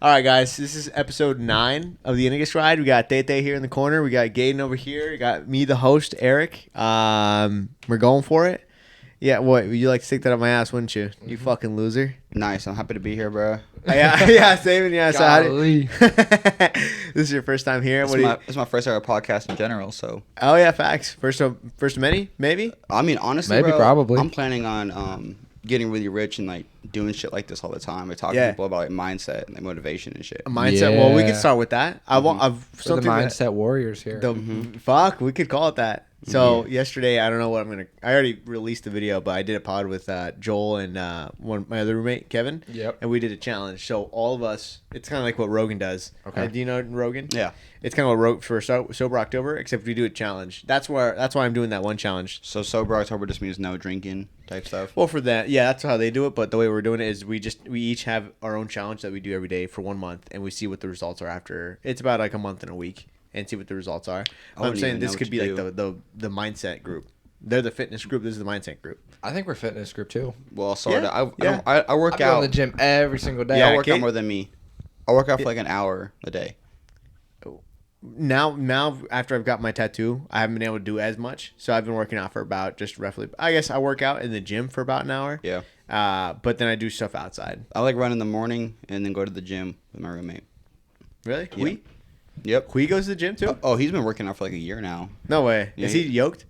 All right, guys. This is episode 9 of the Inigus Ride. We got Tete here in the corner. We got Kayden over here. We got me, the host, Eric. We're going for it. Yeah, what? You like to stick that up my ass, wouldn't you? You fucking loser. Nice. I'm happy to be here, bro. Yeah, same. Yeah, so how Golly. this is your first time here. It's my first ever podcast in general, so. Oh yeah, facts. First of many, maybe. I mean, honestly, Maybe, bro, probably. I'm planning on getting really rich and like doing shit like this all the time. I talk to people about like mindset and like, motivation and shit. A mindset. Well, we Yeah. could start with that. I've We're the something mindset warriors here. Fuck, we could call it that. So yesterday, I don't know what I already released the video, but I did a pod with Joel and my other roommate Kevin. Yep. And we did a challenge. So all of us, it's kind of like what Rogan does. Okay. Do you know Rogan? Yeah. It's kind of what for Sober October, except we do a challenge. That's why I'm doing that one challenge. So sober October just means no drinking type stuff. Well, for that, yeah, that's how they do it. But the way we're doing it is we each have our own challenge that we do every day for 1 month, and we see what the results are after. It's about like a month and a week, and see what the results are. I'm saying this could be like the mindset group. They're the fitness group. This is the mindset group. I think we're fitness group too. Well, sort of. Yeah. I work I go out. to the gym every single day. Yeah, I work Kate? out more than me. I work out for like an hour a day. Now after I've got my tattoo, I haven't been able to do as much. So I've been working out for about just roughly. I guess I work out in the gym for about an hour. Yeah. But then I do stuff outside. I like run in the morning and then go to the gym with my roommate. Really? Yeah. Kui? Yep. Kui goes to the gym too? Oh, he's been working out for like a year now. No way. Yeah, Is he yoked?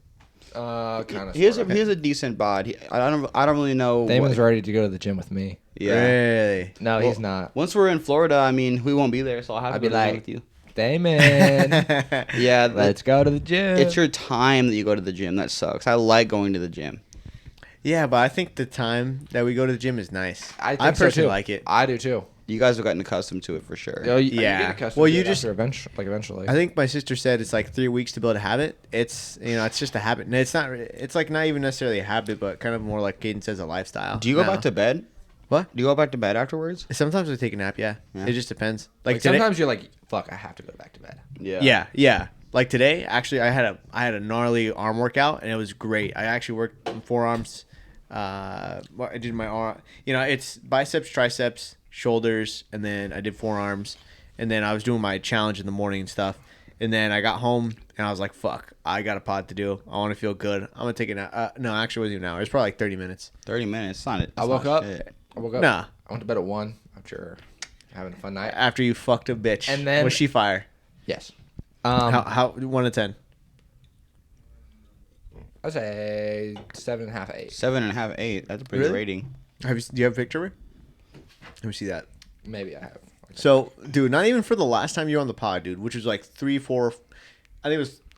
Kind of. He has a decent bod. I don't really know. Damon's ready to go to the gym with me. Yeah. Really? No, Well, he's not. Once we're in Florida, I mean, we won't be there, so I'll have to I'd go be to the gym like, with you. Damon, Yeah, let's go to the gym. it's your time that you go to the gym that sucks. I like going to the gym. Yeah, but I think the time that we go to the gym is nice. I personally so too. like it. I do too. You guys have gotten accustomed to it for sure. Yo, Yeah. get accustomed Well, to you it just- after eventually. I think my sister said it's like 3 weeks to build a habit. It's it's just a habit. And it's not. It's like not even necessarily a habit, but kind of more like Kayden says, a lifestyle. Do you go now. back to bed? What? Do you go back to bed afterwards? Sometimes I take a nap. Yeah. Yeah. It just depends. like today, sometimes you're like, fuck, I have to go back to bed. Yeah. Like today, actually, I had a gnarly arm workout and it was great. I actually worked forearms. I did my arm. It's biceps, triceps, shoulders, and then I did forearms, and then I was doing my challenge in the morning and stuff. And then I got home and I was like, "Fuck, I got a pod to do. I want to feel good. I'm gonna take a nap." No, actually, it wasn't even an hour. It was probably like 30 minutes. 30 minutes. It's not it. I woke up. Nah. I went to bed at 1 after having a fun night. After you fucked a bitch, And then- was she fire? Yes. How 1 to 10? I'd say 7.5, 8. 7.5, 8. That's a pretty good Really? rating. Do you have a picture of her? Let me see that. Maybe I have. So, dude, not even for the last time you were on the pod, dude, which was like 3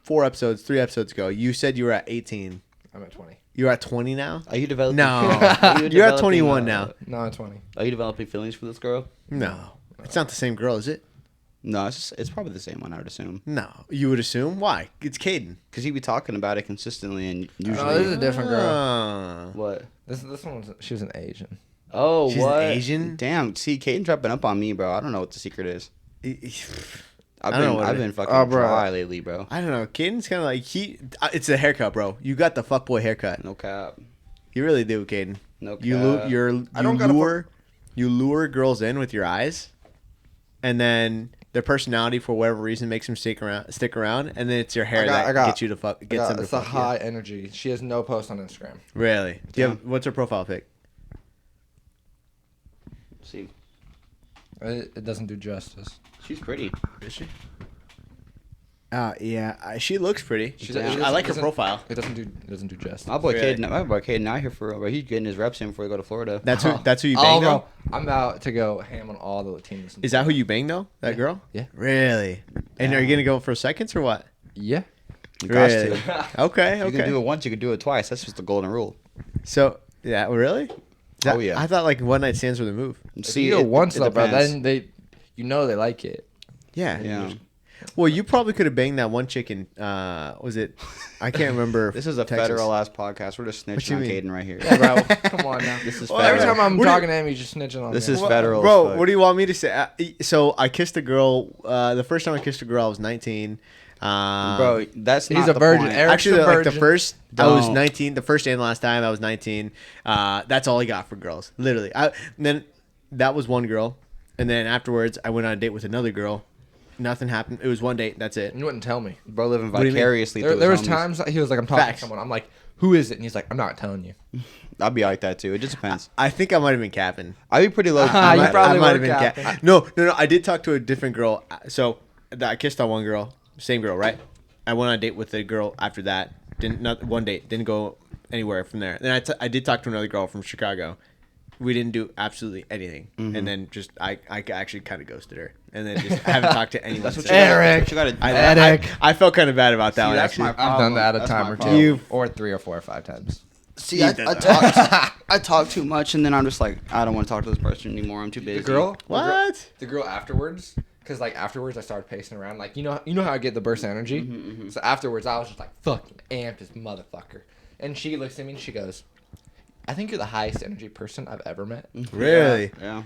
episodes ago. You said you were at 18. I'm at 20. You're at 20 now? Are you developing? No. Are you You're at developing, 21 now. No, I'm 20. Are you developing feelings for this girl? No. It's not the same girl, is it? No, it's probably the same one, I would assume. No. You would assume? Why? It's Kayden. Because he'd be talking about it consistently and usually. No, this is a different girl. What? This one she was an Asian. Oh, She's what? Asian? Damn. See, Kayden dropping up on me, bro. I don't know what the secret is. I don't know what I've it been is. fucking Oh, bro. dry lately, bro. I don't know. Kayden's kind of like, it's the haircut, bro. You got the fuckboy haircut. No cap. You really do, Kayden. No cap. You lure girls in with your eyes, and then their personality for whatever reason makes them stick around, and then it's your hair that gets you to fuck. Gets them to It's a fuck high you. energy. She has no post on Instagram. Really? Do you have what's her profile pic? See, It doesn't do justice. she's pretty. Is she? Yeah, she looks pretty. Yeah. I like her profile. It doesn't do justice. My boy Really? Kayden out here for real, bro. He's getting his reps in before he go to Florida. That's who you bang though. bro, I'm about to go ham on all the Latinos. Is that who you bang though? That girl? Yeah. Really? And are you gonna go for seconds or what? Yeah. You got Really? to. Okay. You can do Okay. it once, you can do it twice. That's just the golden rule. So yeah, really? Oh, yeah. I thought like one night stands were the move. If you go once though, bro, then they like it. Yeah. Yeah. Well, you probably could have banged that one chicken. Was it? I can't remember. This is a Texas. federal ass podcast. We're just you snitching on mean? Kayden right here. Yeah, bro. Come on now. This is Well, Every federal. time I'm What do you- talking to him, he's just snitching on This me. is federal. Bro, as fuck. what do you want me to say? So I kissed a girl. The first time I kissed a girl, I was 19. Bro, that's He's not a the virgin. point. Eric's Actually, a like the virgin. first, I was Don't. 19. The first and last time I was 19. That's all I got for girls. Literally. Then that was one girl. And then afterwards, I went on a date with another girl. Nothing happened. It was one date. That's it. You wouldn't tell me. Bro living do you mean? vicariously through There his was homies. times that he was like, I'm talking Facts. to someone. I'm like, who is it? And he's like, I'm not telling you. I'd be like that too. It just depends. I think I might have been capping. I'd be pretty low. Ah, you probably might were have been capping. No. I did talk to a different girl. So I kissed on one girl, same girl, right? I went on a date with a girl after that. Not one date. Didn't go anywhere from there. Then I did talk to another girl from Chicago. We didn't do absolutely anything, and then just I actually kind of ghosted her, and then just haven't talked to anyone. That's what since. Eric. you gotta. I felt kind of bad about that See, one. that's Actually, my I've problem. done that a That's time my or problem. two, or 3 or 4 or 5 times. See, I talk too much, and then I'm just like, I don't want to talk to this person anymore. I'm too busy. The girl? what? The girl afterwards, because like afterwards I started pacing around, like you know how I get the burst energy. So afterwards I was just like fucking amped as motherfucker, and she looks at me and she goes, "I think you're the highest energy person I've ever met." Really? Yeah.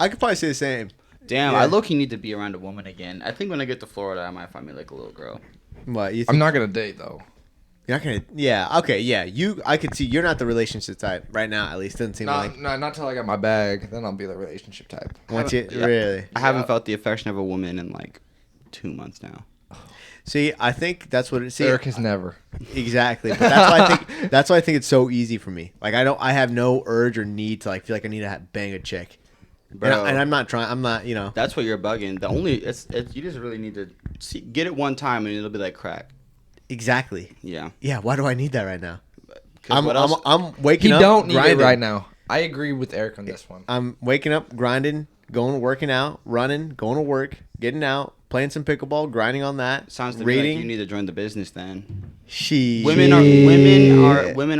I could probably say the same. Damn, Yeah. I low-key need to be around a woman again. I think when I get to Florida, I might find me like a little girl. What you think? I'm not gonna date though. You're not gonna. Yeah. Okay. Yeah. I could see you're not the relationship type right now. At least doesn't seem like. Not till I got my bag. Then I'll be the relationship type. Once you Yeah. really. I haven't felt the affection of a woman in like 2 months now. See, I think that's what it. See, Eric has never. exactly. But that's why I think. That's why I think it's so easy for me. Like I have no urge or need to like feel like I need to bang a chick. Bro. And I'm not trying. I'm not. That's what you're bugging. The only it's you just really need to get it one time and it'll be like crack. Exactly. Yeah. Yeah. Why do I need that right now? 'Cause what else? I'm waking He up. don't need grinding. it right now. I agree with Eric on this one. I'm waking up, grinding, going working out, running, going to work, getting out, playing some pickleball, grinding on that. Sounds to me reading. like you need to join the business then. She. Women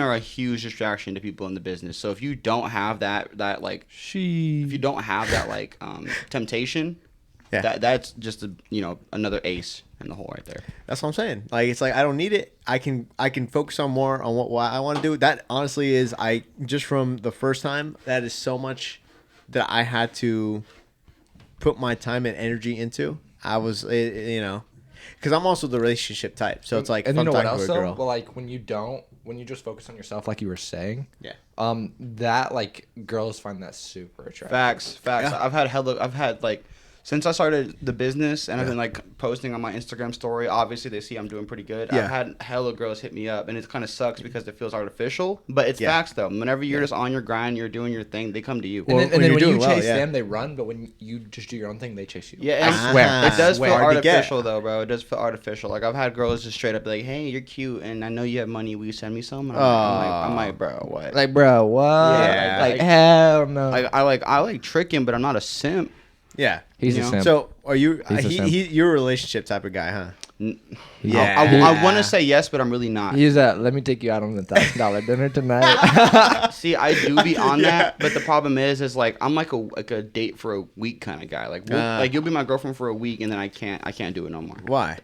are a huge distraction to people in the business. So if you don't have that like if you don't have that like temptation, Yeah. that's just another ace in the hole right there. That's what I'm saying. Like it's like I don't need it. I can focus on more on what I want to do. That honestly is just from the first time, that is so much that I had to put my time and energy into. I was because I'm also the relationship type. So it's like And if you I'm know what talking else to a though? girl. Well, like when you just focus on yourself, like you were saying, Yeah. that like girls find that super attractive. Facts. Yeah. I've had like since I started the business and I've been like posting on my Instagram story. Obviously, they see I'm doing pretty good. Yeah. I've had hella girls hit me up, and it kind of sucks because it feels artificial. But it's Yeah. facts though. Whenever you're just on your grind, you're doing your thing, they come to you. And Well, then when you're when you doing well, chase yeah. them, they run. But when you just do your own thing, they chase you. Yeah, and I swear. Ah. it does feel Hard to get. artificial though, bro. It does feel artificial. Like I've had girls just straight up be like, "Hey, you're cute, and I know you have money. Will you send me some?" And I'm like, bro, what? Like, bro, what? Yeah. Like, hell no. I like tricking, but I'm not a simp. Yeah. He's you a know? simp. So are you? He's a simp. You're a relationship type of guy, huh? Yeah. I want to say yes, but I'm really not. He's that. Let me take you out on the $1,000 dinner tonight. See, I do be on that, but the problem is like I'm like a date for a week kind of guy. Like like you'll be my girlfriend for a week, and then I can't do it no more. Why?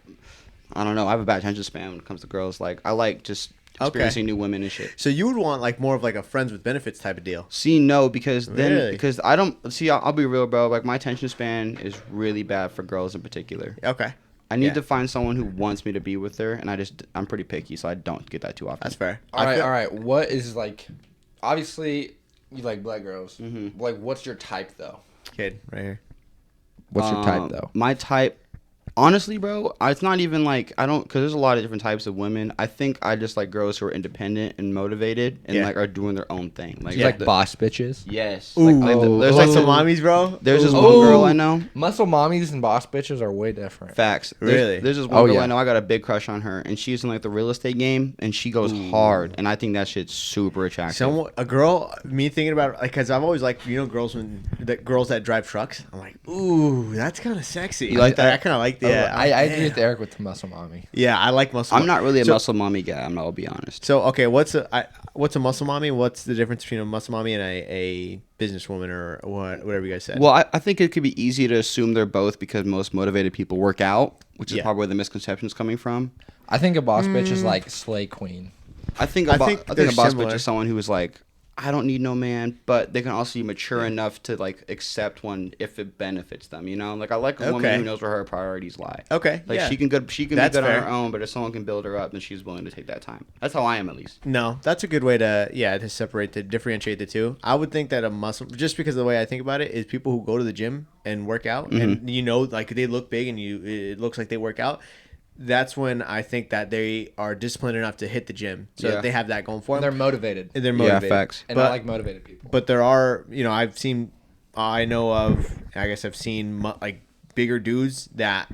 I don't know. I have a bad attention span when it comes to girls. Like I like just experiencing new women and shit. So you would want like more of like a friends with benefits type of deal. See, no, because then Really? because I don't see. I'll be real, bro. Like my attention span is really bad for girls in particular. Okay. I need Yeah. to find someone who wants me to be with her, and I'm pretty picky, so I don't get that too often. That's fair. all I feel- right. What is like? Obviously, you like black girls. Mm-hmm. Like, what's your type though? Kid right here. What's your type though? My type, honestly, bro, it's not even like because there's a lot of different types of women. I think I just like girls who are independent and motivated and Yeah. like are doing their own thing. Like, You like boss bitches? yes. Ooh. There's like like some mommies, bro. There's this Ooh. one girl I know. Muscle mommies and boss bitches are way different. Facts. Really? There's this one Oh, girl yeah. I know. I got a big crush on her, and she's in like the real estate game, and she goes hard, and I think that shit's super attractive. A girl, me thinking about it, like, cause I've always liked, girls girls that drive trucks. I'm like, ooh, that's kind of sexy. You like that? I kind of like that. I agree with Eric with the muscle mommy. Yeah, I like muscle. I'm not really a So- muscle mommy guy. I'll be honest. So okay, what's a muscle mommy? What's the difference between a muscle mommy and a businesswoman or whatever you guys said? Well, I think it could be easy to assume they're both because most motivated people work out, which is Yeah. probably where the misconception's coming from. I think a boss bitch is like slay queen. I think I a think boss they're bitch similar. is someone who is like, I don't need no man, but they can also be mature enough to like accept one if it benefits them. You know, like I like a woman who knows where her priorities lie. Okay, like she can be good on her own, but if someone can build her up, then she's willing to take that time. That's how I am, at least. No, that's a good way to separate, to differentiate the two. I would think that a muscle, just because of the way I think about it, is people who go to the gym and work out, and like they look big and it looks like they work out. That's when I think that they are disciplined enough to hit the gym, so that they have that going for them. They're motivated. And they're motivated. Yeah, facts. And I like motivated people. But there are, I know of, I guess I've seen like bigger dudes that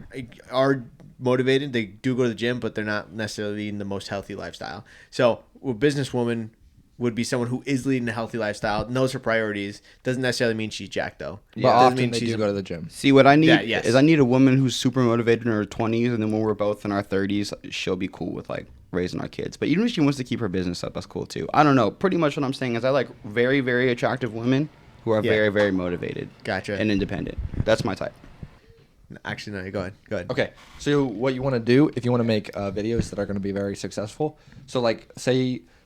are motivated. They do go to the gym, but they're not necessarily leading the most healthy lifestyle. So a businesswoman would be someone who is leading a healthy lifestyle, knows her priorities. Doesn't necessarily mean she's jacked though. But often they do go to the gym. See, what I need is I need a woman who's super motivated in her 20s, and then when we're both in our 30s, she'll be cool with like raising our kids. But even if she wants to keep her business up, that's cool too. I don't know. Pretty much what I'm saying is I like very, very attractive women who are very, very motivated. Gotcha. And independent. That's my type. Actually, no. Go ahead. Okay. So what you want to do if you want to make videos that are going to be very successful? So like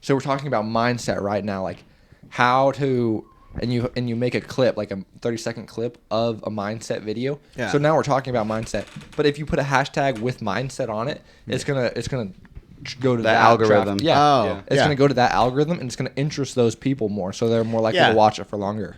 so we're talking about mindset right now, like how to and you make a clip, like a 30-second clip of a mindset video. Yeah. So now we're talking about mindset. But if you put a hashtag with mindset on it, it's gonna go to that algorithm. Yeah. Oh, It's gonna go to that algorithm, and it's gonna interest those people more, so they're more likely to watch it for longer.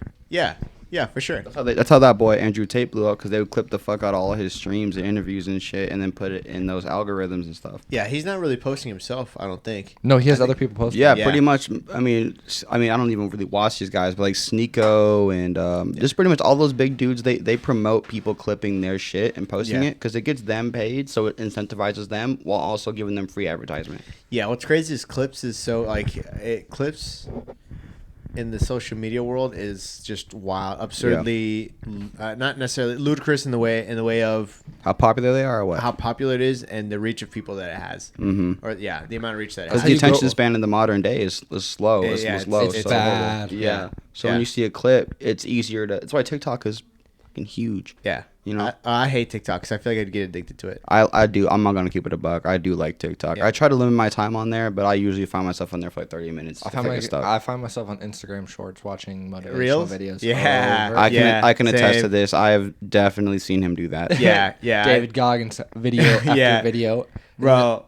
Yeah, for sure. That's how that boy Andrew Tate blew up, because they would clip the fuck out all of his streams and interviews and shit, and then put it in those algorithms and stuff. Yeah, he's not really posting himself, I don't think. No, he has other people posting. Yeah, pretty much. I mean, I don't even really watch these guys, but like Sneeko and just pretty much all those big dudes. They promote people clipping their shit and posting it because it gets them paid, so it incentivizes them while also giving them free advertisement. Yeah, what's crazy is clips is so like clips in the social media world is just wild, absurdly, not necessarily ludicrous in the way of how popular they are, or what? How popular it is, and the reach of people that it has, or the amount of reach that it has. Because the attention span in the modern day is slow. It's low. It's bad. Yeah. So when you see a clip, it's easier to. That's why TikTok is fucking huge. Yeah. You know, I hate TikTok because I feel like I'd get addicted to it. I do. I'm not gonna keep it a buck. I do like TikTok. Yeah. I try to limit my time on there, but I usually find myself on there for like 30 minutes. I find myself on Instagram Shorts watching motivational Reels? videos. Yeah. I can attest to this. I have definitely seen him do that. Yeah. David Goggins video after video. Bro.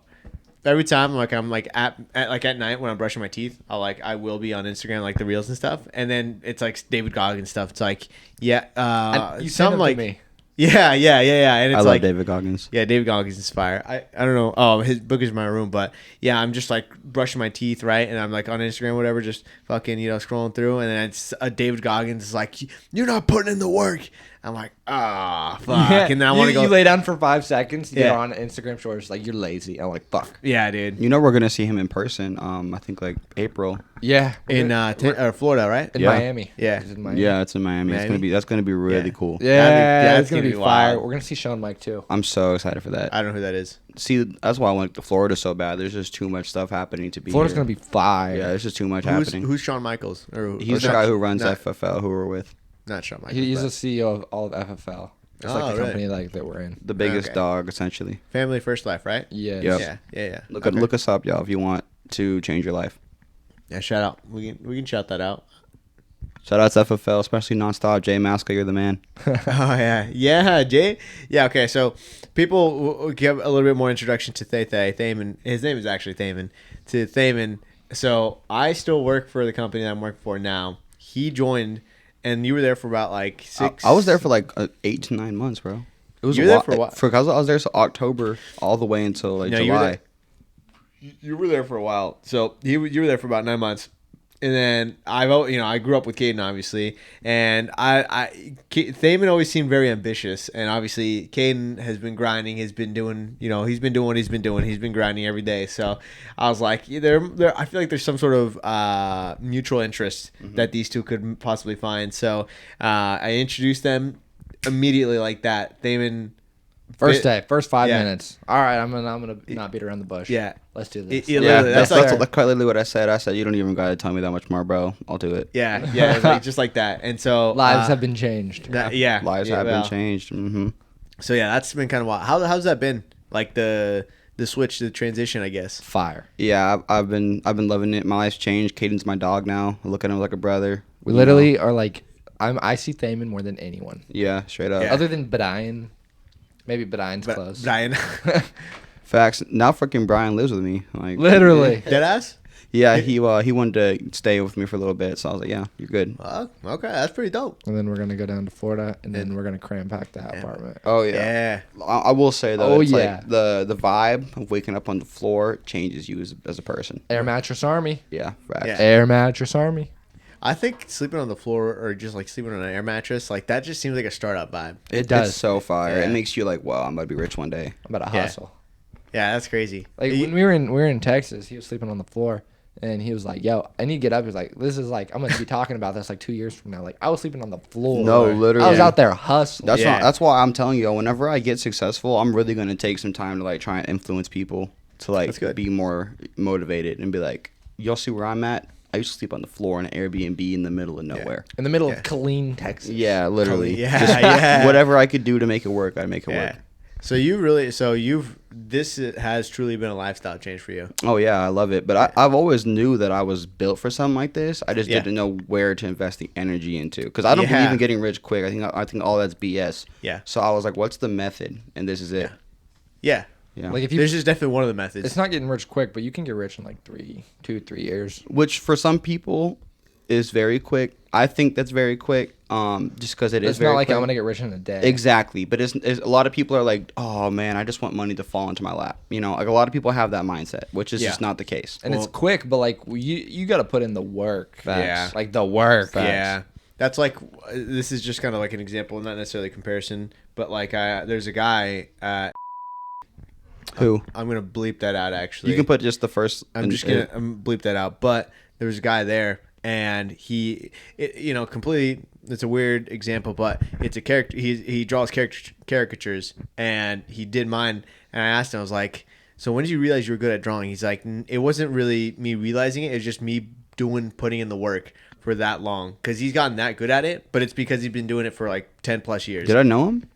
Every time I'm at night when I'm brushing my teeth, I will be on Instagram, like the reels and stuff, and then it's like David Goggins stuff. It's like you sent them to me. Yeah, and it's I love David Goggins. Yeah, David Goggins is fire. I don't know. Oh, his book is in my room, but yeah, I'm just like brushing my teeth, right? And I'm like on Instagram, whatever, just fucking scrolling through, and then it's David Goggins is like, "You're not putting in the work." I'm like, fuck. Yeah, and then I want to go. You lay down for 5 seconds. You're on Instagram Shorts, like you're lazy. I'm like, fuck. Yeah, dude. We're gonna see him in person. I think like April. Yeah, in Florida, right? In Miami. Yeah, it's in Miami. Yeah, it's in Miami. That's gonna be really cool. Yeah, it's gonna be fire. We're gonna see Sean Mike too. I'm so excited for that. I don't know who that is. See, that's why I went to Florida so bad. There's just too much stuff happening to be. Florida's here. gonna be fire. Yeah, there's just too much happening. Who's Shawn Michaels? He's the guy who runs FFL, who we're with. Not Shawn Michaels. He's the CEO of all of FFL. It's like the company that we're in. The biggest dog, essentially. Family First Life, right? Yeah. Yep. Yeah. Look us up, y'all, if you want to change your life. Yeah, shout out. We can shout that out. Shout out to FFL, especially Nonstop. Jay Masca, you're the man. Oh, yeah, Jay. Yeah, okay, so people will give a little bit more introduction to Thaman. His name is actually Thaman. To Thaman. So I still work for the company that I'm working for now. He joined, and you were there for about like 6. I was there for like 8 to 9 months, bro. It was you were there for a while. Because I was there so October all the way until like July. You were there for a while. So you were there for about 9 months. And then I grew up with Kayden, obviously, and Thaman always seemed very ambitious, and obviously Kayden has been grinding. He's been doing, he's been doing what he's been doing. He's been grinding every day. So I was like, I feel like there's some sort of mutual interest that these two could possibly find. So I introduced them immediately like that. Thaman. First 5 minutes. All right, I'm gonna not beat around the bush. Yeah, let's do this. That's quite literally what I said. I said you don't even gotta tell me that much more, bro. I'll do it. Yeah, just like that. And so lives have been changed. Lives have been changed. Mm-hmm. So yeah, that's been kind of wild. How's that been? Like the the switch, the transition, I guess. Fire. Yeah, I've been loving it. My life's changed. Kayden's my dog now. I look at him like a brother. We literally are like, I see Thaman more than anyone. Yeah, straight up. Yeah. Other than Brian. Maybe Brian's close. Brian. Facts. Now freaking Brian lives with me. Like Literally. Deadass? Yeah, he wanted to stay with me for a little bit, so I was like, yeah, you're good. Okay, that's pretty dope. And then we're going to go down to Florida, and then we're going to cram pack that apartment. Oh Yeah. I will say though, Oh, it's yeah. like the vibe of waking up on the floor changes you as a person. Air Mattress Army. Yeah, facts. Yeah. Air Mattress Army. I think sleeping on the floor or just like sleeping on an air mattress, like that just seems like a startup vibe. It does. It's so fire. Yeah. It makes you like, wow, I'm about to be rich one day. I'm about to Yeah. hustle. Yeah, that's crazy. Like when we were in Texas, he was sleeping on the floor, and he was like, "Yo, I need to get up." He was like, "This is like I'm gonna be talking about this like 2 years from now." Like I was sleeping on the floor. No, literally. I was out there hustling. That's why I'm telling you, whenever I get successful, I'm really gonna take some time to like try and influence people to like That's good. be more motivated and be like, y'all see where I'm at? I used to sleep on the floor in an Airbnb in the middle of nowhere. in the middle Yeah. of Killeen, Texas. Yeah, literally. Yeah, Just yeah. whatever I could do to make it work, I'd make it Yeah. work. So this has truly been a lifestyle change for you. Oh yeah, I love it. But I've always knew that I was built for something like this. I just Yeah. didn't know where to invest the energy into. Because I don't Yeah. believe in getting rich quick. I think all that's BS. Yeah. So I was like, what's the method? And this is it. Yeah. Yeah. Like if you, This is definitely one of the methods. it's not getting rich quick, but you can get rich in like 3 years. Which for some people is very quick. I think that's very quick. Just because it is It's very not like quick. I'm gonna get rich in a day. Exactly, but it's a lot of people are like, oh man, I just want money to fall into my lap. You know, like a lot of people have that mindset, which is just Yeah. not the case. And it's quick, but like you got to put in the work. Facts. Yeah. Like the work. Yeah. That's like, this is just kind of like an example, not necessarily a comparison, but like there's a guy, Who? I'm going to bleep that out actually. You can put just the first. I'm just going to bleep that out. But there was a guy there and completely, it's a weird example, but it's a character. He draws caricatures and he did mine. And I asked him, I was like, so when did you realize you were good at drawing? He's like, it wasn't really me realizing it. It was just me putting in the work for that long. Because he's gotten that good at it, but it's because he's been doing it for like 10 plus years. Did I know him?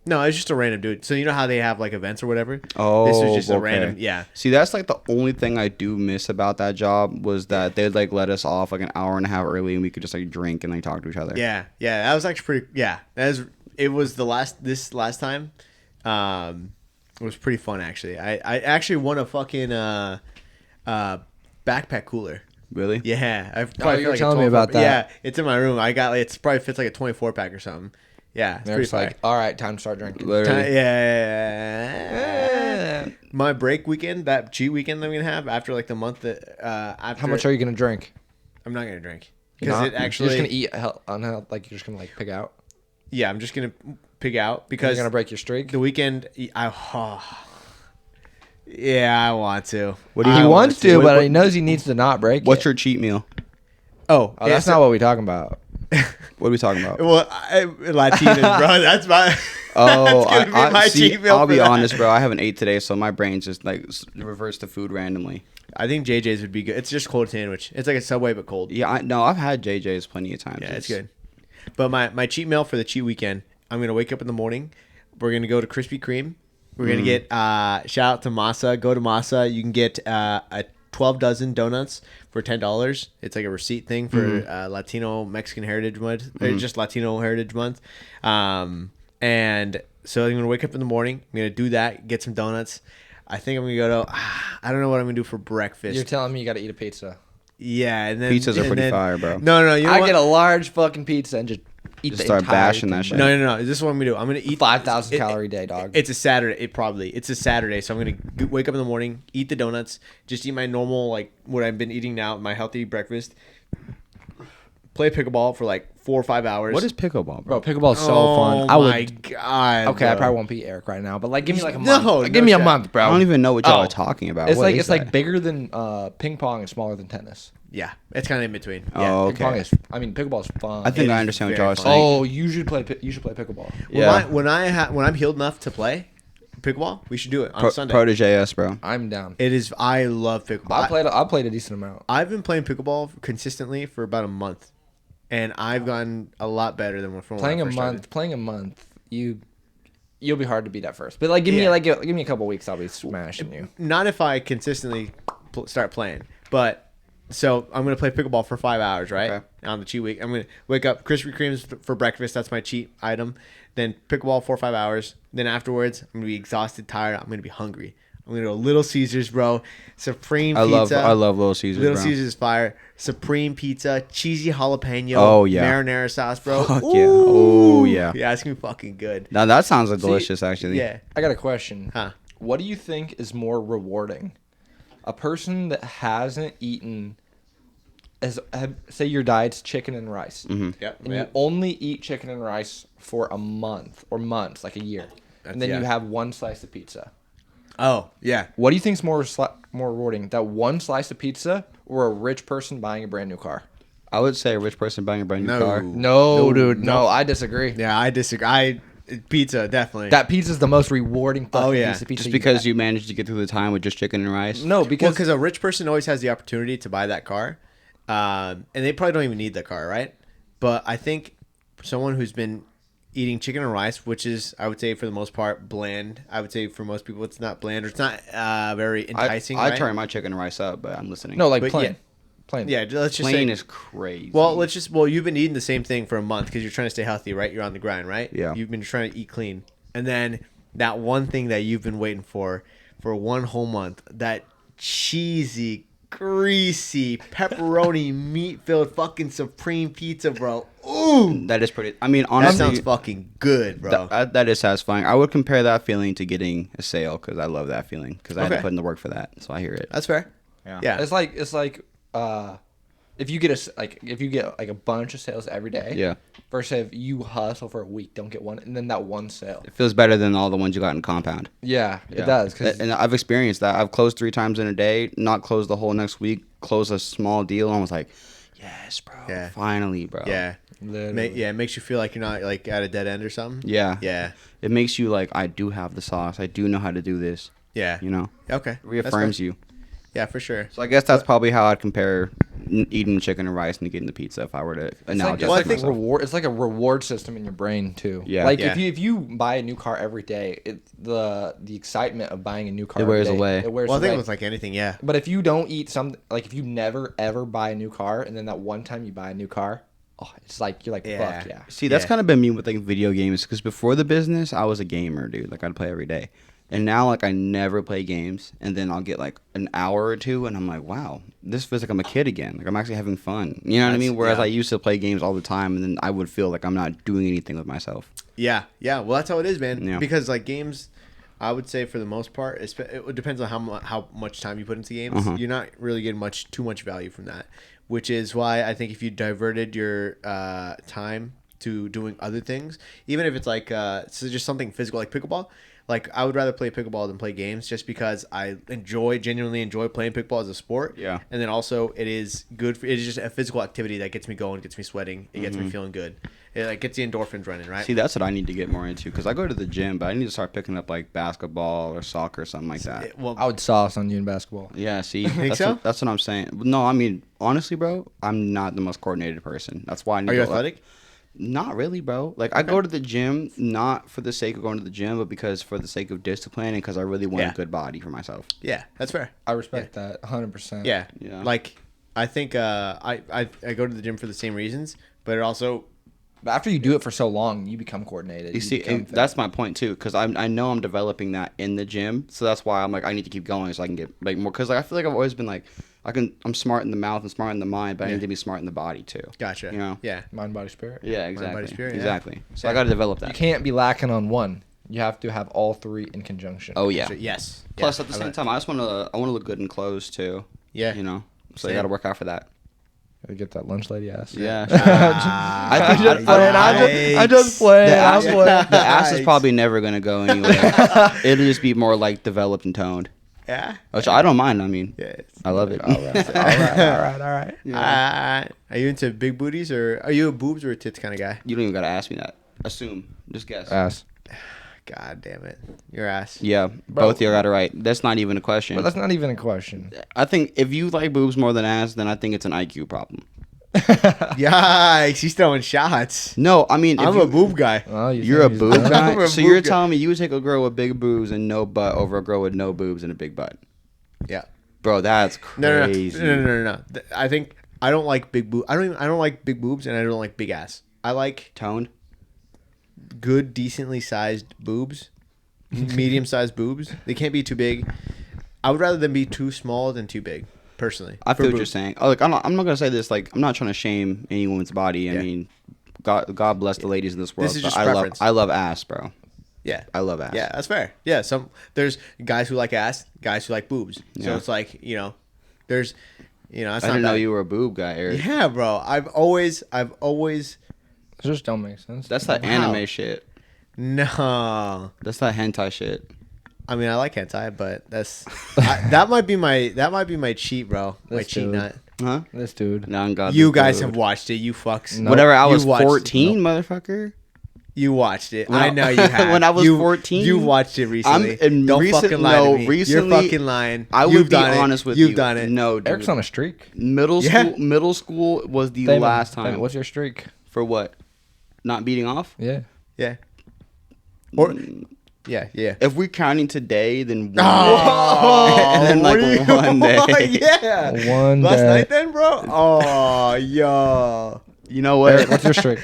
No, it's just a random dude. So you know how they have like events or whatever? Oh, this was just a okay. random, yeah. See, that's like the only thing I do miss about that job was that they'd like let us off like an hour and a half early and we could just like drink and like talk to each other. Yeah, that was actually pretty. Yeah, it was this last time. It was pretty fun actually. I actually won a fucking backpack cooler. Really? Yeah, I you probably were feel telling me 24 about that. Yeah, it's in my room. I got it's probably fits like a 24 pack or something. Yeah, it's They're pretty just fire. like, all right, time to start drinking. Literally. Yeah. My break weekend, that cheat weekend that I'm gonna have after like the month that after. How much are you gonna drink? I'm not gonna drink You're because not? it actually. You're just gonna eat unhealthy. Like you're just gonna like pig out. Yeah, I'm just gonna pig out You're because gonna break your streak. the weekend. Yeah, I want to. What do you- He I want wants to, but What- he knows he needs to not break. What's it. your cheat meal? Oh, Oh, that's not what we're talking about. What are we talking about? Well, Latinas, bro. That's my. Oh, that's gonna be my see, cheat meal I'll for be that. honest, bro. I haven't ate today, so my brain just like reverts to food randomly. I think JJ's would be good. It's just cold sandwich. It's like a Subway but cold. Yeah, I've had JJ's plenty of times. Yeah, it's good. But my cheat meal for the cheat weekend, I'm gonna wake up in the morning. We're gonna go to Krispy Kreme. We're gonna get shout out to Masa. Go to Masa. You can get a 12 dozen donuts for $10. It's like a receipt thing for Latino Mexican Heritage Month, or just Latino Heritage Month. And so I'm gonna wake up in the morning. I'm gonna do that. Get some donuts. I think I'm gonna go to. I don't know what I'm gonna do for breakfast. You're telling me you got to eat a pizza. Yeah, and then Pizzas are and pretty then- fire, bro. No, you know I what? get a large fucking pizza and just eat Just the start entire bashing that thing, shit. bro. No. This is what I'm gonna do. I'm gonna eat 5,000 it- calorie day, dog. It's a Saturday. It's a Saturday, so I'm gonna wake up in the morning, eat the donuts, just eat my normal like what I've been eating now, my healthy breakfast. Play pickleball for like 4 or 5 hours. What is pickleball, bro? Bro, pickleball is so Oh fun. I my would. god. Okay, I bro. probably won't beat Eric right now, but like, give me like a No, month. no Give me a shot. month, bro. I don't even know what y'all Oh. are talking about. It's What like is it's like that? bigger than ping pong and smaller than tennis. Yeah, it's kind of in between. Oh, Yeah. okay. Ping pong is. I mean, pickleball is fun. I think It I is understand what very y'all are fun. saying. Oh, you should play. You should play pickleball. Yeah. When I'm healed enough to play pickleball, we should do it on Sunday. Protege us, bro. I'm down. It is. I love pickleball. I played a decent amount. I've been playing pickleball consistently for about a month, and I've gotten a lot better than from when I first started. Playing a month. you'll be hard to beat at first. But like, give me a couple weeks, I'll be smashing you. Not if I consistently start playing, but. So I'm gonna play pickleball for 5 hours, right? Okay. On the cheat week, I'm gonna wake up Krispy Kremes for breakfast. That's my cheat item. Then pickleball 4 or 5 hours. Then afterwards, I'm gonna be exhausted, tired. I'm gonna be hungry. I'm gonna go Little Caesars, bro. Supreme pizza. I love Little Caesars. Little bro. Caesars is fire. Supreme pizza, cheesy jalapeno. Oh, yeah. Marinara sauce, bro. Fuck Ooh. yeah. Oh yeah. Yeah, it's gonna be fucking good. Now that sounds like delicious, actually. Yeah. I got a question. Huh. What do you think is more rewarding? A person that hasn't eaten, say your diet's chicken and rice, Yep. and you only eat chicken and rice for a month or months, like a year, and then you have one slice of pizza. Oh yeah. What do you think's more rewarding? That one slice of pizza or a rich person buying a brand new car? I would say a rich person buying a brand new No. car. No, dude. No, I disagree. Yeah, I disagree. Pizza definitely. That pizza's the most rewarding fucking yeah. piece of pizza. Just because you managed to get through the time with just chicken and rice. No, because because a rich person always has the opportunity to buy that car, and they probably don't even need the car, right? But I think someone who's been eating chicken and rice, which is, I would say, for the most part, bland. I would say for most people, it's not bland or it's not very enticing. I right? turn my chicken and rice up, but I'm listening. no, like But plain. yeah. Plain. Yeah, let's just plain say. is crazy. Well, you've been eating the same thing for a month because you're trying to stay healthy, right? You're on the grind, right? Yeah. You've been trying to eat clean, and then that one thing that you've been waiting for one whole month, that cheesy, greasy, pepperoni, meat-filled fucking supreme pizza, bro. Ooh, that is pretty. I mean, that honestly, sounds fucking good, bro. that is satisfying. I would compare that feeling to getting a sale because I love that feeling because I had to Okay. put in the work for that. So I hear it. That's fair. Yeah. It's like if you get a bunch of sales every day. Yeah. Versus if you hustle for a week, don't get one, and then that one sale. It feels better than all the ones you got in compound. Yeah, it does. 'Cause And I've experienced that. I've closed 3 times in a day, not closed the whole next week, closed a small deal, and I was like, yes, bro. Yeah. Finally, bro. Yeah. Literally. It makes you feel like you're not like at a dead end or something. Yeah. Yeah. It makes you like, I do have the sauce. I do know how to do this. Yeah. You know? Okay. It reaffirms you. Yeah, for sure. So I guess that's probably how I'd compare eating chicken and rice and getting the pizza if I were to analogize It's like myself. reward. It's like a reward system in your brain too. Yeah. Like Yeah. if you buy a new car every day, the excitement of buying a new car It wears every day, away. It wears Well, I think away. it was like anything. Yeah. But if you don't eat if you never ever buy a new car, and then that one time you buy a new car, oh, it's like you're like, Yeah. fuck yeah. See, that's Yeah. kind of been me with like video games because before the business, I was a gamer, dude. Like I'd play every day, and now like I never play games, and then I'll get like an hour or two, and I'm like, wow, this feels like I'm a kid again. Like I'm actually having fun. You know what I mean? Whereas yeah. I used to play games all the time, and then I would feel like I'm not doing anything with myself. Yeah. Yeah. Well, that's how it is, man. Yeah. Because like games, I would say for the most part, it depends on how much time you put into games. Uh-huh. You're not really getting too much value from that, which is why I think if you diverted your time to doing other things, even if it's like so just something physical like pickleball. Like I would rather play pickleball than play games, just because I genuinely enjoy playing pickleball as a sport. Yeah. And then also it is good. It is just a physical activity that gets me going, gets me sweating, it gets me feeling good. It like gets the endorphins running, right? See, that's what I need to get more into because I go to the gym, but I need to start picking up like basketball or soccer or something like that. Well, I would sauce on you in basketball. Yeah, see, Think that's, so? that's what I'm saying. No, I mean, honestly, bro, I'm not the most coordinated person. That's why I need are you to athletic? Not really, bro. Like I go to the gym not for the sake of going to the gym, but because for the sake of discipline and because I really want Yeah. a good body for myself. Yeah, that's fair. I respect that 100%. Yeah. Yeah. Like I think I go to the gym for the same reasons, but it also But after you do it for so long, you become coordinated. You see, become and that's my point too, because I know I'm developing that in the gym, so that's why I'm like I need to keep going so I can get like more. Because like I feel like I've always been like I'm smart in the mouth and smart in the mind, but I need to be smart in the body too. gotcha. You know? Yeah. mind, body, spirit. Yeah, body, exactly. spirit, yeah. Exactly. So Yeah. I got to develop You that. can't be lacking on one. You have to have all three in conjunction. Oh yeah. So, yes. Plus, Yeah. at the same time, I want to look good in clothes too. Yeah. You know, so Same. you got to work out for that. Gotta get that lunch lady ass. Yeah. I just playing. I just playing. The I'm ass, playing. the ass is probably never gonna go anywhere. It'll just be more like developed and toned, Yeah. which I don't mind. I mean, Yes. I love it. All right. Are you into big booties or are you a boobs or a tits kind of guy? You don't even gotta ask me that. Assume. Just guess. Ass. God damn it. Your ass. Yeah, Bro. both you got it right. That's not even a question. But that's not even a question. I think if you like boobs more than ass, then I think it's an IQ problem. Yikes, he's throwing shots. No, I mean, if I'm a boob guy. Oh, you're a boob I'm guy. a So boob you're guy. telling me you would take a girl with big boobs and no butt over a girl with no boobs and a big butt? Yeah. Bro, that's crazy. No. I think I don't like big boob. I don't like big boobs, and I don't like big ass. I like Toned? good, decently sized boobs, medium sized boobs. They can't be too big. I would rather them be too small than too big. Personally, I for feel what you're boobs. saying. Oh, look, I'm not gonna say this. Like, I'm not trying to shame any woman's body. I Yeah. mean, God bless the ladies in this world. This is but just I preference. love ass, bro. Yeah, I love ass. yeah, that's fair. Yeah, there's guys who like ass, guys who like boobs. So Yeah. it's like there's that's I not didn't know bad. you were a boob guy, Eric. Yeah, bro. I've always It just don't make sense. That's that Wow. anime shit. no. That's that hentai shit. I mean, I like hentai, but that might be my cheat, bro. My That's cheat dude. nut. Huh? This dude. Non God. You guys have watched it, you fucks. No. Whatever. I You was watched- 14, motherfucker. You watched it. When I I- know you have. when I was You- 14? you watched it recently. and Don't recent- fucking lie no, to me. recently, You're fucking lying. I would You've be done honest it. with you. You've done it. No, dude. Eric's on a streak. Yeah. Middle school was the Thaman, last Thaman, time. what's your streak? For what? Not beating off? Yeah. Yeah. Or yeah. If we're counting today, then one Oh, day. And then what are like you- one day. yeah. One Last day. night then, bro. Oh, yo. You know what? Eric, what's your streak?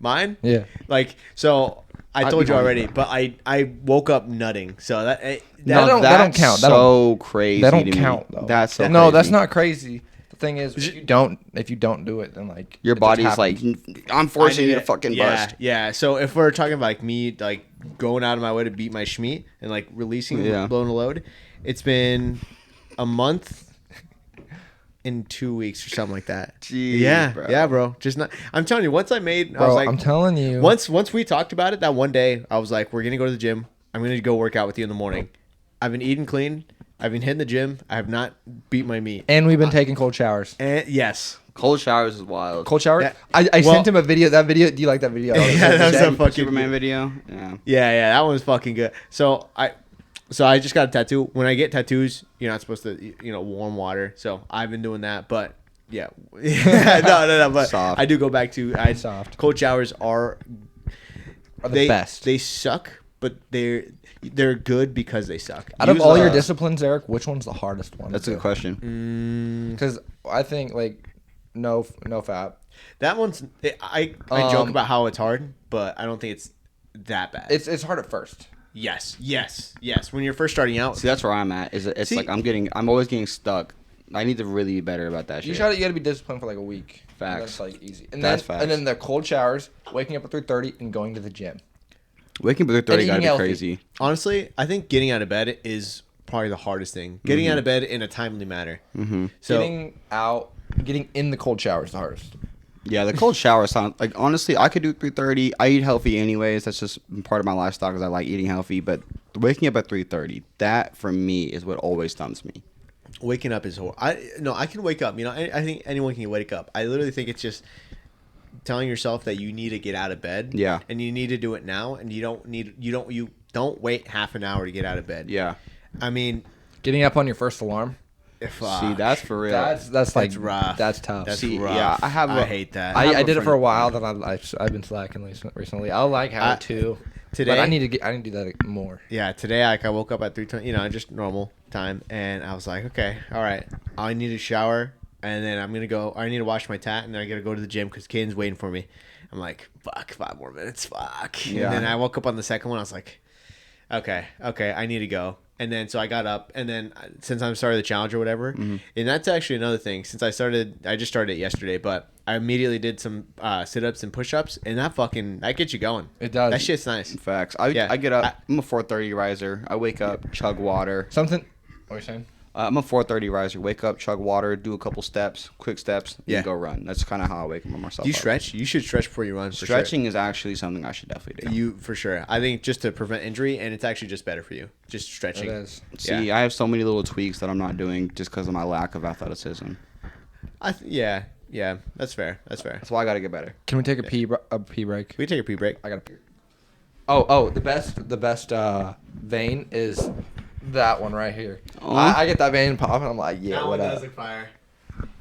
Mine? Yeah. Like, so I I'd told be you honest, already, bro. but I woke up nutting. So that No, No, that don't that's count. That so crazy. That don't to me. count though. That's so no, crazy. that's not crazy. The thing is, if you don't do it, then like Your it just body's like, happens. I'm forcing you to fucking yeah, bust. Yeah. So if we're talking about like me like going out of my way to beat my schmeat and like releasing Yeah. blowing a load, it's been a month in 2 weeks or something like that. Jeez, yeah, bro. yeah, bro. Just not. I'm telling you. Once I made, I Bro, was like, I'm telling you. once we talked about it that one day, I was like, we're gonna go to the gym. I'm gonna go work out with you in the morning. I've been eating clean. I've been hitting the gym. I have not beat my meat. And we've been taking cold showers. And yes, Cold showers is wild. Cold shower? Yeah. I Well- sent him a video. That video, do you like that video? Yeah, that was a fucking Superman video. Yeah. Yeah, that one was fucking good. So I just got a tattoo. When I get tattoos, you're not supposed to, warm water. So I've been doing that, but yeah, no. But Soft. I do go back to Soft. Cold showers Are the best. They suck, but they're good because they suck. Out of Use all your the- disciplines, Eric, which one's the hardest one? That's a good question. Because I think like no fat. That one's I joke Um, about how it's hard, but I don't think it's that bad. It's hard at first. yes. When you're first starting out, See, that's where I'm at. It's See- like I'm always getting stuck. I need to really be better about that shit. You gotta be disciplined for like a week. Facts. That's like easy. And That's then facts. and then the cold showers, waking up at 3:30 and going to the gym. Waking up at 30 And gotta eating be healthy. crazy. honestly, I think getting out of bed is probably the hardest thing. Getting out of bed in a timely manner. Mm-hmm. So Getting in the cold shower is the hardest. Yeah, the cold shower sounds like honestly, I could do 3:30. I eat healthy anyways. That's just part of my lifestyle because I like eating healthy. But waking up at 3:30, that for me is what always stumps me. waking up is horrible. I can wake up. I think anyone can wake up. I literally think it's just telling yourself that you need to get out of bed. Yeah. And you need to do it now, and you don't wait half an hour to get out of bed. Yeah. I mean, Getting up on your first alarm. if See, that's for real. That's like rough. That's tough. That's See, rough. yeah, I hate that. have I a did it for a friend- while. Then I've been slacking recently. I like how too. today- but I need to do that more. Yeah, today I woke up at 3:20, just normal time, and I was like, okay, all right, I need to shower, and then I need to wash my tat, and then I gotta go to the gym because Kayden's waiting for me. I'm like, fuck, 5 more minutes, fuck. Yeah. And then I woke up on the second one, I was like, okay, I need to go. And then so I got up, and then since I'm started the challenge or whatever, and that's actually another thing. Since I just started it yesterday, but I immediately did some sit-ups and push-ups, and that gets you going. It does. That shit's nice. Facts. Yeah. I get up. I'm a 4:30 riser. I wake up, chug water. Something. What are you saying? I'm a 4:30 riser. Wake up, chug water, do a couple steps, quick steps, Yeah. and go run. That's kind of how I wake myself Do you up. stretch? You should stretch before you run. For Stretching is actually something I should definitely do. Sure. You for sure. I think just to prevent injury, and it's actually just better for you. Just stretching. It is. See, I have so many little tweaks that I'm not doing just because of my lack of athleticism. Yeah. That's fair. That's why I got to get better. Can we take a pee break? We take a pee break. I gotta pee. Oh, the best vein is that one right here. I get that vein pop and I'm like, yeah, whatever. look fire.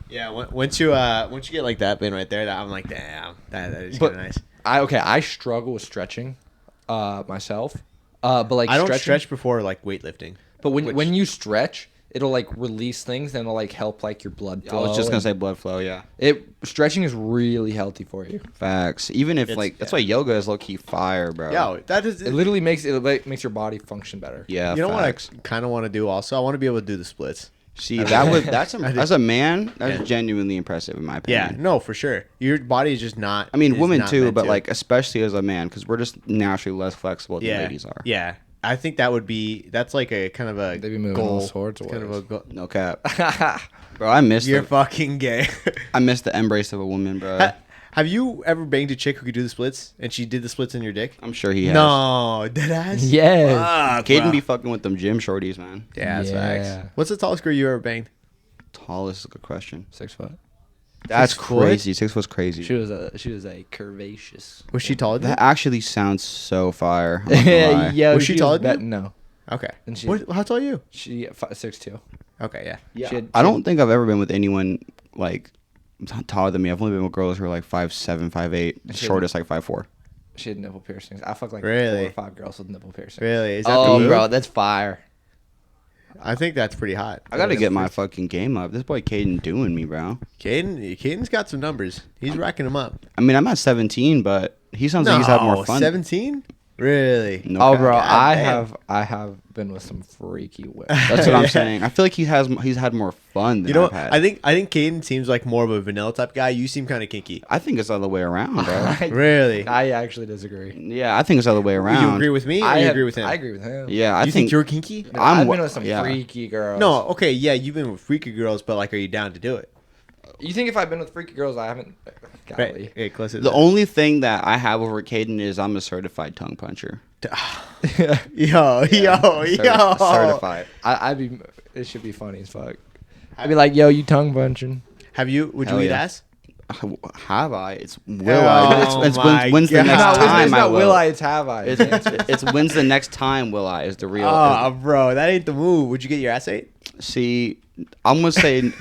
Yeah, once you get like that bin right there, that I'm like, damn, that is But kind of nice. I struggle with stretching, myself. But like I don't stretching, stretch before like weightlifting. But when you stretch, it'll like release things and it'll like help like your blood I flow. was just gonna say blood flow. Yeah. Stretching is really healthy for you. Facts. Even if that's why yoga is low key fire, bro. Yo, that is. It literally makes your body function better. Yeah. You know facts. what I kind of want to do also? I want to be able to do the splits. See, that's did. as a man, that's Yeah. genuinely impressive in my Yeah, opinion. no, for sure. Your body is just not. I mean, is women not too, meant but to. like especially as a man, because we're just naturally less flexible than yeah, ladies are. Yeah, I think that's like a kind of a They be moving goal. all sorts of It's kind of a ways. goal. No cap, bro. I miss You're the fucking gay. embrace of a woman, bro. Have you ever banged a chick who could do the splits and she did the splits in your dick? I'm sure he has. No, dead ass. Yes. Fuck, Kayden bro. be fucking with them gym shorties, man. Yeah, that's Yeah. facts. What's the tallest girl you ever banged? Tallest is a good question. 6 foot. That's 6 foot? crazy. 6 foot's crazy. She was a curvaceous. Was she taller than That actually sounds so fire. I'm not gonna lie. yeah. Was she taller than you? No. you? Okay. And she- How tall are you? She 6'2". Okay, yeah. Yeah. I don't think I've ever been with anyone like taller than me. I've only been with girls who are like 5'7", 5'8". The She- shortest like 5'4". She had nipple piercings. I fucked like Really? 4 or 5 girls with nipple piercings. Really? Is that Oh, the move? bro, that's fire. I think that's pretty hot. I gotta get my fucking game up. This boy Kayden doing me, bro. Caden's got some numbers. He's racking them up. I mean, I'm at 17, but he sounds like he's had more fun. 17? Really? No Oh, cap. bro, God damn. I have been with some freaky women. That's what I'm saying. I feel like he's had more fun than You know, I've had. I think Caden seems like more of a vanilla type guy. You seem kind of kinky. I think it's the other way around, bro. Really? I actually disagree. Yeah, I think it's the other way around. You agree with me or you agree with him? I agree with him. Yeah, I you think you're kinky? No, I'm- I've been with some yeah. freaky girls. No, okay, yeah, you've been with freaky girls, but like, are you down to do it? You think if I've been with freaky girls, I haven't? Golly. Right. Hey, close to the only thing that I have over Kayden is I'm a certified tongue puncher. Yo. Certified. I'd be. It should be funny as fuck. I'd be like, yo, you tongue punching. Would you Hell eat yeah. ass? Have I? It's will Oh I? It's my when's the God. next No, time it's I not will. will I, it's have I. It's when's the next time will I is the real. Oh, bro, that ain't the move. Would you get your ass ate? See, I'm gonna say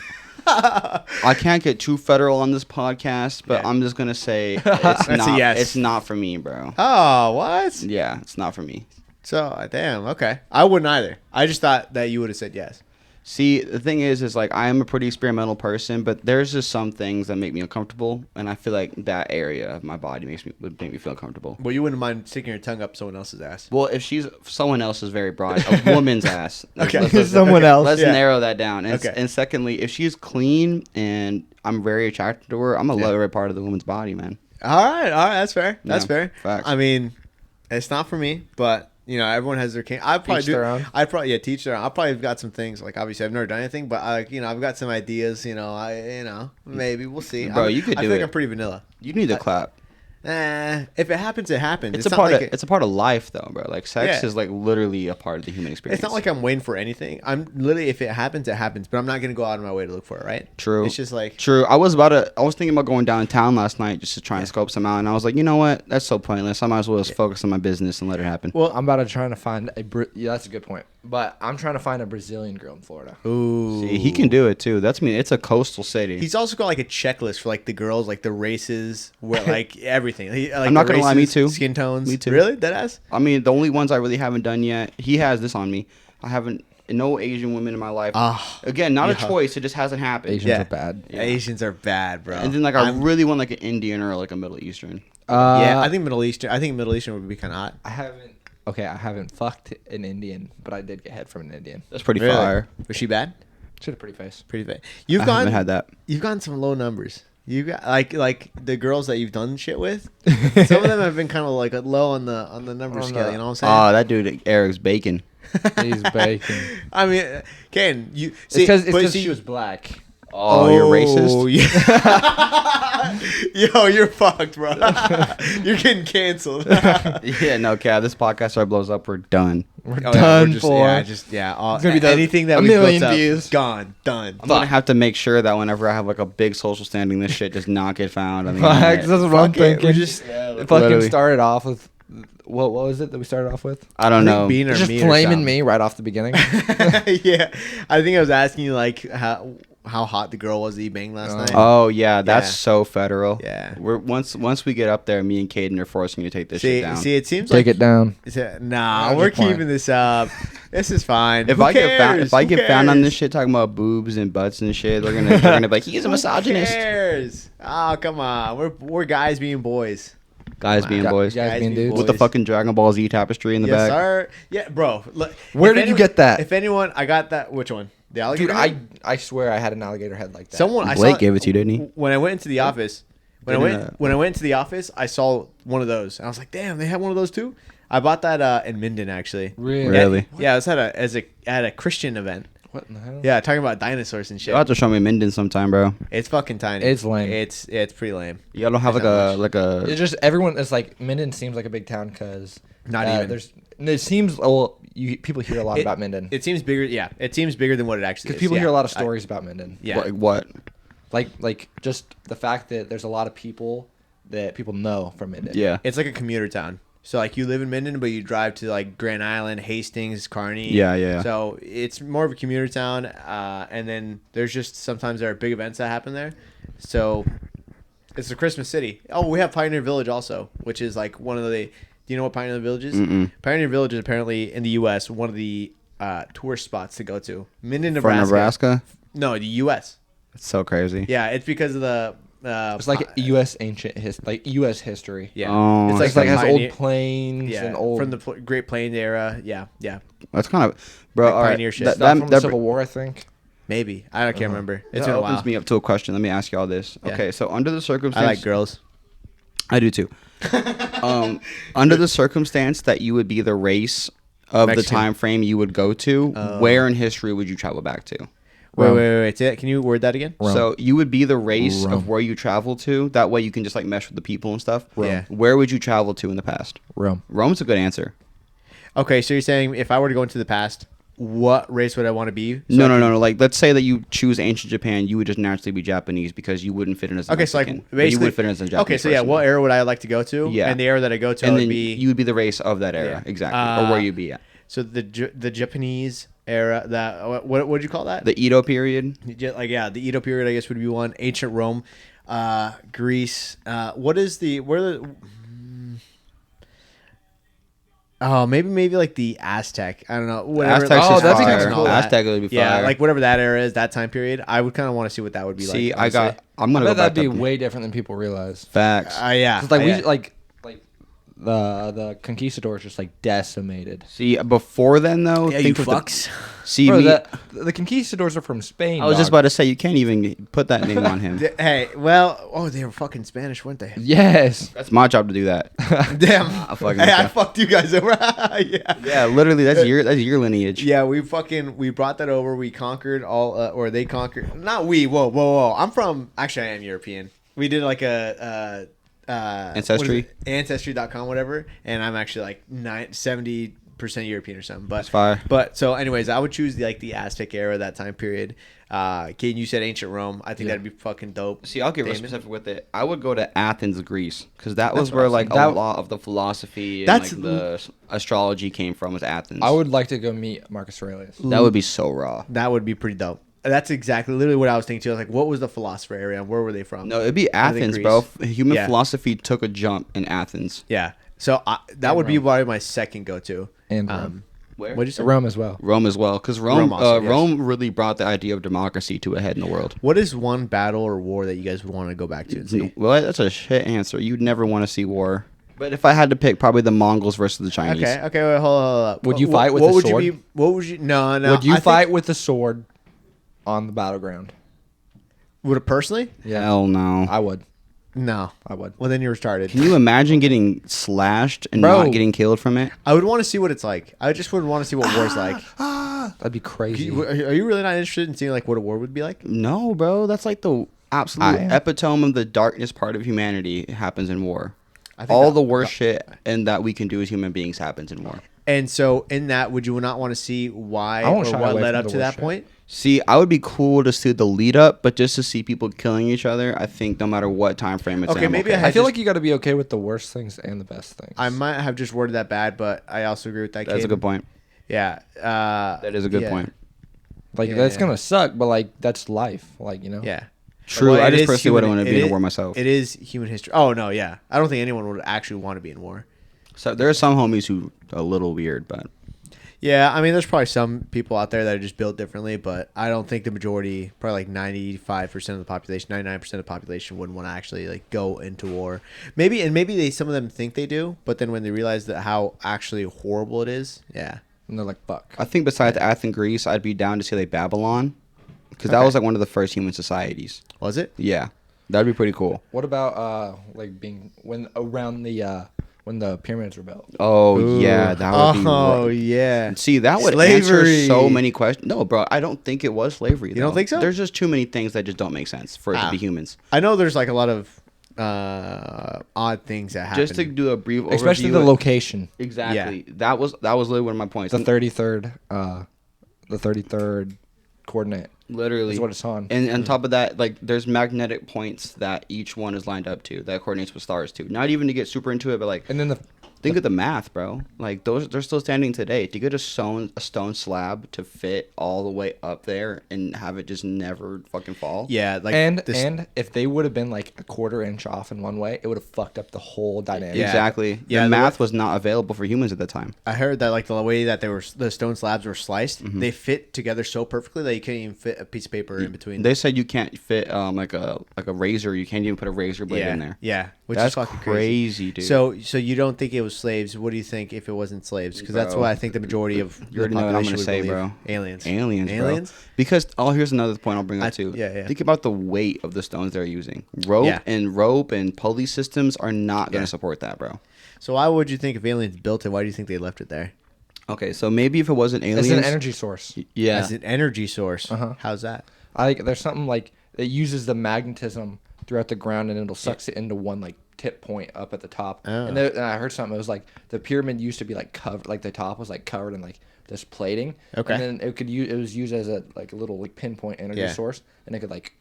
I can't get too federal on this podcast, but Yeah. I'm just gonna say it's That's a not. yes. It's not for me, bro. Oh, what? Yeah, it's not for me. So, damn, okay. I wouldn't either. I just thought that you would have said yes. See, the thing is like I am a pretty experimental person, but there's just some things that make me uncomfortable, and I feel like that area of my body would make me feel uncomfortable. Well, you wouldn't mind sticking your tongue up someone else's ass. Well, if someone else is very broad, a woman's ass. Okay. Someone else. Let's Yeah. narrow that down. And, Okay. and secondly, if she's clean and I'm very attracted to her, I'm gonna love every part of the woman's body, man. All right, that's fair. That's Yeah, fair. facts. I mean, it's not for me, but you know, everyone has their king. I probably Teach do. their own. I probably teach their own. I probably have got some things like obviously I've never done anything, but I've got some ideas. Maybe we'll see. Bro, you could I do think it. I'm pretty vanilla. You need to clap. If it happens, it happens. It's a not part like of it's a part of life, though, bro. Like sex Yeah. is like literally a part of the human experience. It's not like I'm waiting for anything. I'm literally, if it happens, it happens. But I'm not gonna go out of my way to look for it. Right? True. It's just like True. I was thinking about going downtown last night just to try and scope some out, and I was like, you know what? That's so pointless. I might as well just focus on my business and let it happen. Well, I'm about to try to find yeah, that's a good point. But I'm trying to find a Brazilian girl in Florida. ooh. See, he can do it too. It's a coastal city. He's also got like a checklist for like the girls, like the races, where like everything. Like, I'm not the gonna lie, me races, too. Skin tones. Me too. Really? Deadass? I mean, the only ones I really haven't done yet. He has this on me. I haven't no Asian women in my life. Ah, Again, not a yeah. choice. It just hasn't happened. Asians Yeah. are bad. Yeah. Asians are bad, bro. And then like I really want like an Indian or like a Middle Eastern. yeah, I think Middle Eastern. I think Middle Eastern would be kind of hot. I haven't. Okay, I haven't fucked an Indian, but I did get head from an Indian. That's pretty Really? fire. Was she bad? She had a pretty face. Pretty bad. I You've haven't gone. had that. You've gotten some low numbers. You got like the girls that you've done shit with. Some of them have been kind of like low on the number On scale. the- You know what I'm saying? Oh, that dude Eric's bacon. He's bacon. I mean, Ken, you It's see, because but see- she was black. Oh, you're racist. Yeah. Yo, you're fucked, bro. You're getting canceled. Yeah, no, Cav. This podcast started blows up. We're done. We're Oh, done we're for. all, It's gonna be the- anything that a we million built up, views. gone, done. I'm gonna have to make sure that whenever I have like a big social standing, this shit does not get found. I mean, Facts, that's what I'm Fuck it, thinking. we're just It fucking literally. started off with what was it that we started off with? I don't know. Just flaming me right off the beginning. Yeah, I think I was asking you like how hot the girl was that you banged last night. Oh yeah, that's Yeah. so federal. Yeah. We're once we get up there, me and Kayden are forcing you to take this shit down. See, it seems Take like it down. Nah, I'm we're just playing. keeping this up. This is fine. If Who I get found, cares? if I Who get found on this cares? shit talking about boobs and butts and shit, they're gonna be like, he's a misogynist. Who cares? Oh, come on. We're guys being boys. Guys Come being on. boys. Guys being dudes. With the boys. fucking Dragon Ball Z tapestry in the Yes, back. sir. Yeah, bro. Look, Where if did you anyone- get that? If anyone, I got that. Which one? The alligator. Dude, head? I swear I had an alligator head like that. Someone I Blake saw gave it to you, didn't he? When I went into the office. Didn't, When I went into the office, I saw one of those. And I was like, damn, they have one of those too. I bought that in Minden actually. Really? Really? Yeah, it was at a Christian event. What in the hell? Yeah, talking about dinosaurs and shit. You'll have to show me Minden sometime, bro. It's fucking tiny. It's lame. It's pretty lame. Y'all don't have It's like not a It's just everyone. It's like Minden seems like a big town because Not even. There's. It seems people hear a lot about Minden It seems bigger. Yeah, it seems bigger than what it actually is. because people yeah. hear a lot of stories about Minden. Yeah. what? Like just the fact that there's a lot of people that people know from Minden. Yeah. It's like a commuter town. So like you live in Minden, but you drive to like Grand Island, Hastings, Kearney. Yeah. So it's more of a commuter town, and then there's just sometimes there are big events that happen there. So it's a Christmas city. Oh, we have Pioneer Village also, which is like one of the. Do you know what Pioneer Village is? Mm-mm. Pioneer Village is apparently in the U.S. one of the tourist spots to go to. Minden, For Nebraska? No, the U.S. It's so crazy. Yeah, it's because of the. It's like U.S. U.S. history. Yeah, Oh, it's It's like has Pioneer- old plains Yeah, and old from the Great Plains era. Yeah. That's kind of, bro. Like all right, pioneer shit. that, stuff that, from the that, Civil War, I think. Maybe I can't remember. It's that been a opens while. me up to a question. Let me ask you all this. Yeah. Okay, so under the I circumstance, like girls. I do too. Under the circumstance that you would be the race of Mexican. the time frame you would go to, where in history would you travel back to? Wait. Say that. Can you word that again? Rome. So you would be the race Rome. of where you travel to. That way you can just like mesh with the people and stuff. Rome. Yeah. Where would you travel to in the past? Rome. Rome's a good answer. Okay, so you're saying if I were to go into the past, what race would I want to be? No. Like, let's say that you choose ancient Japan, you would just naturally be Japanese because you wouldn't fit in as a Okay, so like Mexican. But basically, you would fit in as a Japanese. okay, so yeah, person. what era would I like to go to? Yeah. And the era that I go to, I And would then be you would be the race of that era, Yeah. exactly, or where you'd be at. so the Japanese era. That what would you call that? The Edo period. Like the Edo period, I guess would be one. Ancient Rome, Greece. What is the where the? Oh, maybe like the Aztec. I don't know. Whatever. Aztecs Oh, is that'd be fire. kinda cool. Aztec would be Yeah, fire. like whatever that era is, that time period. I would kind of want to see what that would be See, like. honestly. I'm I gonna bet go back that'd be up. way different than people realize. Facts. Yeah. It's like yeah. like the conquistadors just like decimated. See, before then though, Yeah, you think of the- fucks. See Bro, me. the conquistadors are from Spain. I was just dog. about to say you can't even put that name on him. Hey, well, they were fucking Spanish, weren't they? Yes. That's my job to do that. Damn. fucking Hey, I okay. fucked you guys over. Yeah. Yeah, literally, that's your lineage. Yeah, we brought that over. We conquered all, or they conquered. Not we. Whoa. I'm from. Actually, I am European. We did like a Ancestry? Ancestry.com, whatever. And I'm actually like 70% European or something. But That's fire. But so, anyways, I would choose the Aztec era, that time period. Kate, you said ancient Rome. I think that'd be fucking dope. See, I'll get real Damon? specific with it. I would go to Athens, Greece, because that was what I where was like thinking. a lot of the philosophy and That's- like the astrology came from was Athens. I would like to go meet Marcus Aurelius. That would be so raw. That would be pretty dope. That's exactly literally what I was thinking too. I was like, what was the philosopher area and where were they from? No, it'd be I think Athens, bro. Greece. Human Yeah. philosophy took a jump in Athens. Yeah. So that would be probably my second go-to. And Rome. Where? What'd you say? Rome as well. Rome as well, because Rome, Rome also, yes. Rome really brought the idea of democracy to a head in the world. What is one battle or war that you guys would want to go back to and see? Well, that's a shit answer. You'd never want to see war. But if I had to pick, probably the Mongols versus the Chinese. Okay, wait, hold up. Would you fight with what a would sword? You be, what would you? No. Would you I think- fight with the sword on the battleground? Would it personally? Hell no. I would. No. I would. Well, then you're retarded. Can you imagine getting slashed and Bro. not getting killed from it? I would want to see what it's like. I just would want to see what war's like. That'd be crazy. Are you really not interested in seeing like what a war would be like? No, bro. That's like the absolute I am. epitome of the darkness part of humanity happens in war. I think All that- the worst shit and that we can do as human beings happens in war. And so, in that, would you not want to see why I or won't shy what away led from up the to worst that shit. point? See, I would be cool to see the lead up, but just to see people killing each other, I think no matter what time frame it's Okay, in, I'm maybe okay. I I feel just- like you got to be okay with the worst things and the best things. I might have just worded that bad, but I also agree with that. That's a Kid. good point. Yeah. That is a good yeah. point. Like Yeah, that's yeah. gonna suck, but like that's life. Like Yeah. True. Well, I it just is personally human- wouldn't want to it be in a is- war myself. It is human history. Oh no, yeah. I don't think anyone would actually want to be in war. So there are some homies who are a little weird, but Yeah, I mean, there's probably some people out there that are just built differently, but I don't think the majority, probably like 95% of the population, 99% of the population wouldn't want to actually like go into war. Maybe some of them think they do, but then when they realize that how actually horrible it is, yeah. And they're like, fuck. I think besides Athens, Greece, I'd be down to say like Babylon, because that Okay. was like one of the first human societies. Was it? Yeah, that'd be pretty cool. What about like being when around the when the pyramids were built? Oh Ooh. yeah, that would be. Oh yeah. See, that would Slavery. answer so many questions. No, bro, I don't think it was slavery. You don't though. think so? There's just too many things that just don't make sense for it to Ah. be humans. I know there's like a lot of odd things that happen. Just to do a brief overview, Especially the location. exactly. That was literally one of my points. The 33rd coordinate Literally, is what it's on. and on top of that, like there's magnetic points that each one is lined up to that coordinates with stars too. Not even to get super into it, but like And then the think of the math, bro. Like those, they're still standing today. To get a stone slab to fit all the way up there and have it just never fucking fall. Yeah, like and this, if they would have been like a quarter inch off in one way, it would have fucked up the whole dynamic. Yeah. Exactly. Yeah, the the math was not available for humans at the time. I heard that like the way that the stone slabs were sliced, Mm-hmm. they fit together so perfectly that you couldn't even fit a piece of paper in between. They said you can't fit like a razor. You can't even put a razor blade yeah, in there. yeah, which That's is fucking crazy, dude. So you don't think it was slaves? What do you think if it wasn't slaves? Because that's Bro. what I think the majority of You already the know what I'm population gonna would say, believe. bro. Aliens. Aliens, bro. Because here's another point I'll bring up too. yeah. Think about the weight of the stones they're using. Rope Yeah. and pulley systems are not gonna Yeah. support that, bro. So why would you think if aliens built it? Why do you think they left it there? Okay, so maybe if it wasn't aliens, It's an energy source. yeah, As an energy source. Uh-huh. How's that? I think there's something like it uses the magnetism throughout the ground and it'll sucks it into one like tip point up at the top. Oh. And I heard something. It was like the pyramid used to be like covered, like the top was like covered in like this plating. Okay. And then it was used as a like a little like pinpoint energy Yeah. source, and it could like,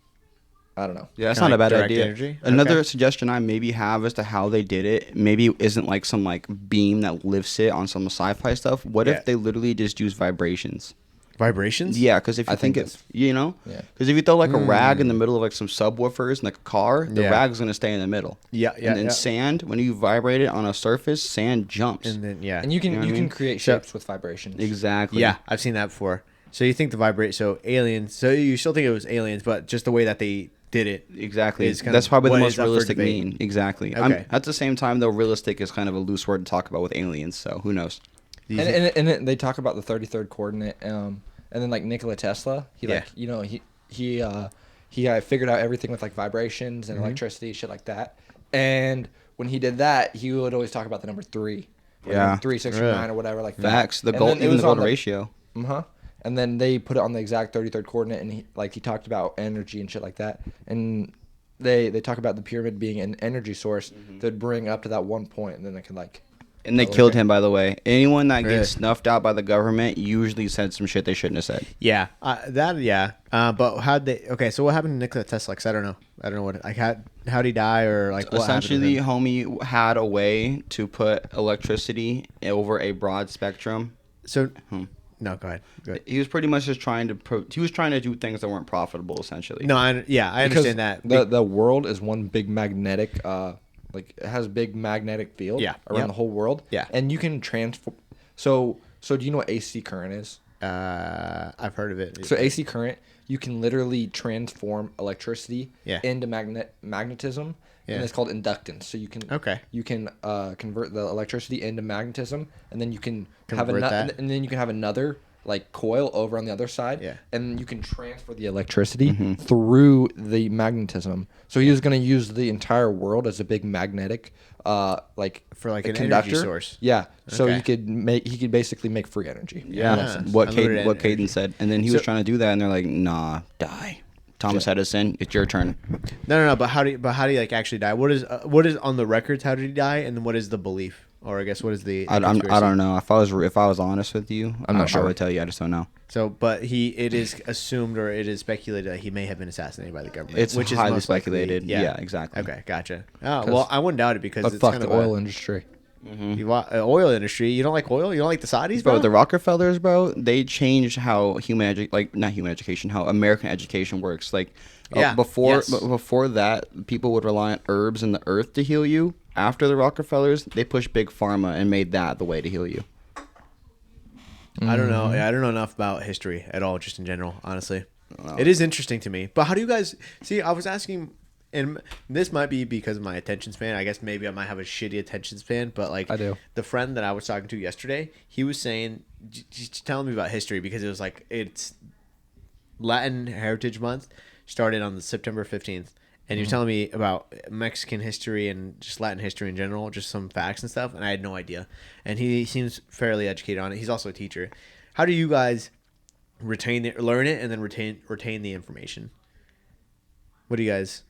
I don't know. Yeah, that's Kinda not a like bad direct idea. energy? Another Okay. suggestion I maybe have as to how they did it, maybe isn't like some like beam that lifts it on some sci-fi stuff. What Yeah. if they literally just use vibrations? Vibrations? Yeah, because if you I think think it's, you know, Yeah. because if you throw like a rag in the middle of like some subwoofers in like a car, the Yeah. rag's gonna stay in the middle. Yeah, yeah, And then yeah. sand, when you vibrate it on a surface, sand jumps. And then yeah. And you can know what you I can mean? create So- shapes with vibrations. Exactly. Yeah, I've seen that before. So you think so aliens, so you still think it was aliens, but just the way that they did it. Exactly. Is kind That's of probably the what most is up for realistic debate. mean. Exactly. Okay. At the same time, though, realistic is kind of a loose word to talk about with aliens. So who knows? Do you think- And they talk about the 33rd coordinate, and then like Nikola Tesla, he like Yeah. he figured out everything with like vibrations Mm-hmm. and electricity, shit like that. And when he did that, he would always talk about the number 3, or Yeah. number 3, 6, or Really? 9, or whatever like that. Facts. The And gold, then it even was the on golden ratio. And then they put it on the exact 33rd coordinate, and he talked about energy and shit like that. And they talk about the pyramid being an energy source that'd bring up to that one point, and then they could like. And they Oh, killed okay. him, by the way. Anyone that Really? gets snuffed out by the government usually said some shit they shouldn't have said. Yeah, but how'd they? Okay, so what happened to Nikola Tesla? 'Cause I don't know what like how'd he die or like what happened to Essentially, him? homie had a way to put electricity over a broad spectrum. So Hmm. no, go ahead. He was pretty much just trying to he was trying to do things that weren't profitable, essentially. No, I understand that. The world is one big magnetic, like it has a big magnetic field Yeah. around Yep. the whole world. Yeah. And you can transform. So do you know what AC current is? I've heard of it. So AC current, you can literally transform electricity Yeah. into magnetism, Yeah. and it's called inductance. So you can Okay. convert the electricity into magnetism, and then you can Convert that? and then you can have another like coil over on the other side, Yeah. and you can transfer the electricity through the magnetism. So he was going to use the entire world as a big magnetic, like For, like, a an energy source. Yeah. So Okay. he could basically make free energy. Yeah, in that sense. what Unlimited Kayden energy. said, and then he was trying to do that, and they're like, "Nah, die." Thomas Edison, it's your turn. No. But how do you like actually die? What is on the records? How did he die? And then what is the belief? Or I guess what is the? I conspiracy? don't know. If I was honest with you, I'm not sure. I would tell you. I just don't know. So, but it is assumed or it is speculated that he may have been assassinated by the government. It's which is highly most likely- speculated. Yeah, exactly. Okay, gotcha. Oh well, I wouldn't doubt it because But it's fuck kind the of oil industry. You want oil industry. You don't like oil? You don't like the Saudis, bro? Bro, the Rockefellers, bro, they changed how not human education, how American education works. Like, before that, people would rely on herbs and the earth to heal you. After the Rockefellers, they pushed big pharma and made that the way to heal you. I don't know. Yeah, I don't know enough about history at all, just in general, honestly. It is interesting to me. But how do you guys see? I was asking, and this might be because of my attention span. I guess maybe I might have a shitty attention span, but like I do. The friend that I was talking to yesterday, he was saying, just telling me about history because it was like it's Latin Heritage Month started on September 15th. And you're telling me about Mexican history and just Latin history in general, just some facts and stuff, and I had no idea. And he seems fairly educated on it. He's also a teacher. How do you guys learn it and then retain the information? What do you guys?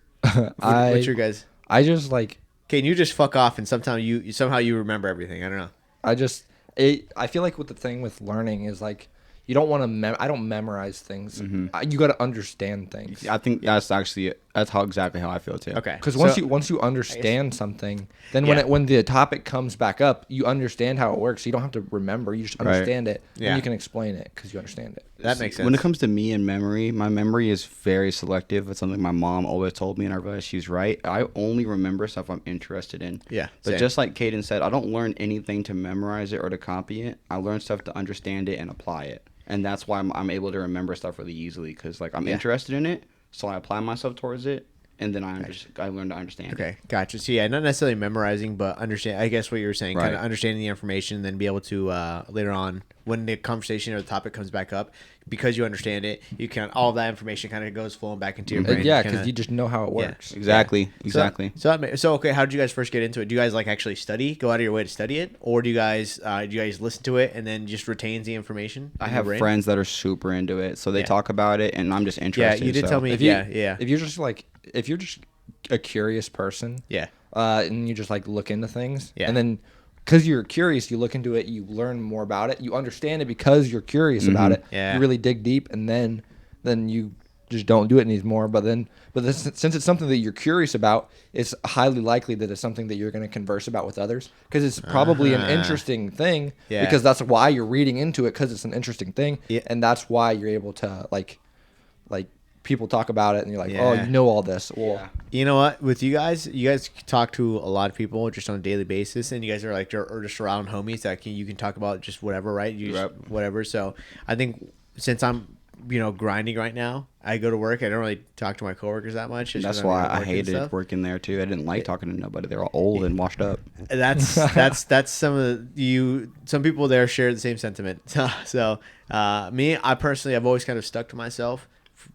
What's your guys? I just like. Can you just fuck off and somehow you remember everything? I don't know. I feel like with the thing with learning is like you don't want to. I don't memorize things. You got to understand things. I think that's exactly how I feel too. Okay. Because once you understand something, then Yeah. when the topic comes back up, you understand how it works. You don't have to remember. You just understand it, Yeah. and you can explain it because you understand it. That makes sense. When it comes to me and memory, my memory is very selective. It's something my mom always told me, and I realize she's right. I only remember stuff I'm interested in. Yeah, But same. just like Kayden said, I don't learn anything to memorize it or to copy it. I learn stuff to understand it and apply it. And that's why I'm able to remember stuff really easily because like I'm interested in it, so I apply myself towards it, and then I learn to understand it. Okay, gotcha. So yeah, not necessarily memorizing, but understand. I guess what you were saying, kind of understanding the information, then be able to later on when the conversation or the topic comes back up, because you understand it, you can all that information kind of goes flowing back into your brain. Yeah, because you just know how it works. Exactly. So okay, how did you guys first get into it? Do you guys like actually study, go out of your way to study it, or do you guys listen to it and then just retains the information? I have friends that are super into it, so they talk about it, and I'm just interested. Yeah, you did tell me. If you're just a curious person, and you just like look into things, and then because you're curious, you look into it, you learn more about it, you understand it because you're curious about it. Yeah. You really dig deep, and then you just don't do it anymore. But since it's something that you're curious about, it's highly likely that it's something that you're going to converse about with others because it's probably an interesting thing. Yeah. Because that's why you're reading into it because it's an interesting thing, Yeah. and that's why you're able to like people talk about it, and you're like, Yeah. oh, you know all this. Well, You know what? With you guys talk to a lot of people just on a daily basis, and you guys are like or just around homies that you can talk about just whatever, right? Whatever. So I think since I'm grinding right now, I go to work. I don't really talk to my coworkers that much. just That's 'cause I'm why at work I and hated stuff. working there too. I didn't like talking to nobody. They were all old and washed up. That's some of some people there share the same sentiment. So me, I personally, I've always kind of stuck to myself,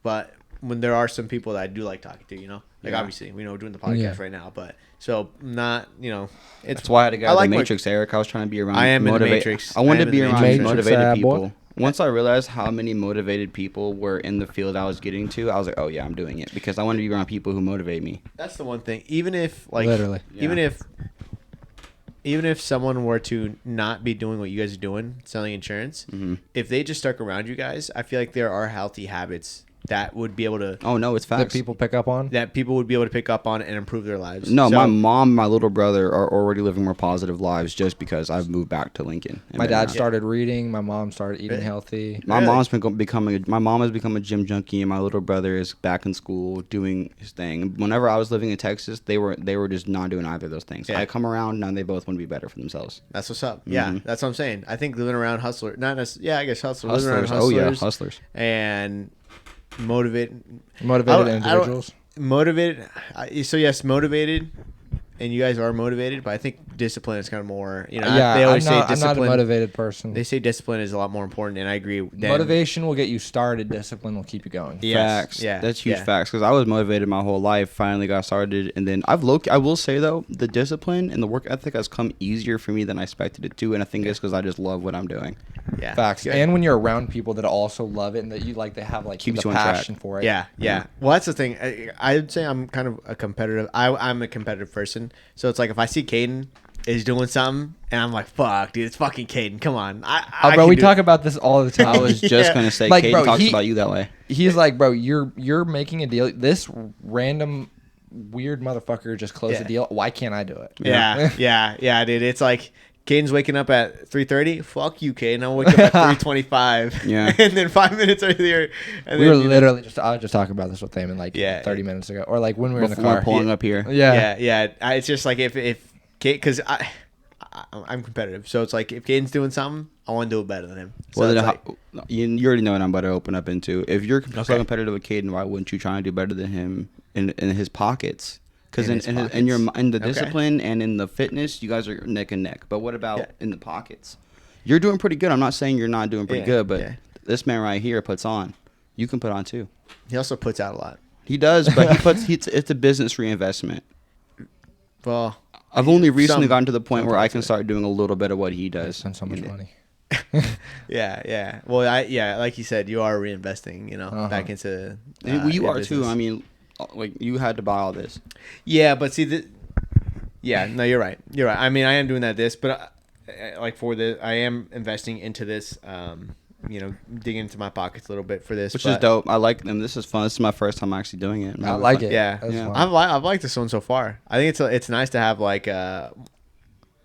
but when there are some people that I do like talking to, obviously we're doing the podcast right now, but so not it's. That's why I had to get out of the Matrix, Eric. I was trying to be around. I am in the Matrix. I wanted to be around Matrix, motivated people. boy. Once I realized how many motivated people were in the field I was getting to, I was like, oh yeah, I'm doing it because I want to be around people who motivate me. That's the one thing. Even if Literally. even if someone were to not be doing what you guys are doing, selling insurance, if they just stuck around you guys, I feel like there are healthy habits that would be able to Oh no, it's that facts. people pick up on. that people would be able to pick up on and improve their lives. No, So- my mom and my little brother are already living more positive lives just because I've moved back to Lincoln. My dad started reading. My mom started eating Really? healthy. My Really? my mom has become a gym junkie, and my little brother is back in school doing his thing. Whenever I was living in Texas, they were just not doing either of those things. Yeah. I come around now, and they both want to be better for themselves. That's what's up. Yeah, that's what I'm saying. I think living around hustlers, not necessarily. Yeah, I guess hustlers. Living around Hustlers, oh yeah, hustlers hustlers. and motivated Individuals. Motivated. So yes, motivated, and you guys are motivated. But I think discipline is kind of more. They always say I'm not a discipline. motivated person. They say discipline is a lot more important, and I agree. Motivation will get you started. Discipline will keep you going. Yes, Facts. yeah, That's huge yeah. facts. Because I was motivated my whole life. Finally got started, and then I will say though, the discipline and the work ethic has come easier for me than I expected it to, and I think it's because I just love what I'm doing. Yeah, Facts. good. And when you're around people that also love it and that they have like Keeps the you on track. passion for it. Yeah, yeah. Well, that's the thing. I'd say I'm kind of a competitive. I'm a competitive person. So it's like if I see Kayden is doing something, and I'm like, "Fuck, dude, it's fucking Kayden. Come on." Oh, bro, we talk about this all the time. I was just Yeah. gonna say, Like, Kayden bro, talks about you that way. He's like, bro, you're making a deal. This random weird motherfucker just closed the deal. Why can't I do it? Yeah, dude. It's like Kayden's waking up at 3:30. Fuck you, Kayden. I'm waking up at 3:25. Yeah. And then 5 minutes earlier. And We then, were literally I was just talking about this with Thaman like 30 minutes ago, or like when we were in the Before car. pulling up here. Yeah. It's just like if Kate, because I'm competitive, so it's like if Kayden's doing something, I want to do it better than him. So Well, it's then like, you already know what I'm about to open up into. If you're so competitive with Kayden, why wouldn't you try and do better than him in his pockets? Because in the discipline and in the fitness, you guys are neck and neck. But what about in the pockets? You're doing pretty good. I'm not saying you're not doing pretty good, but this man right here puts on. You can put on too. he also puts out a lot. He does, but it's a business reinvestment. Well, I've only recently gotten to the point where I can start doing a little bit of what he does. Spend so much money. yeah. Well, like you said, you are reinvesting, back into. You your are too. business. I mean, like you had to buy all this. Yeah, but see, no, you're right. I mean, I am doing but like for I am investing into this. Digging into my pockets a little bit for this, Which is dope. I like them. This is fun. This is my first time actually doing it. I like it. Yeah, Fun. I've liked this one so far. I think it's nice to have like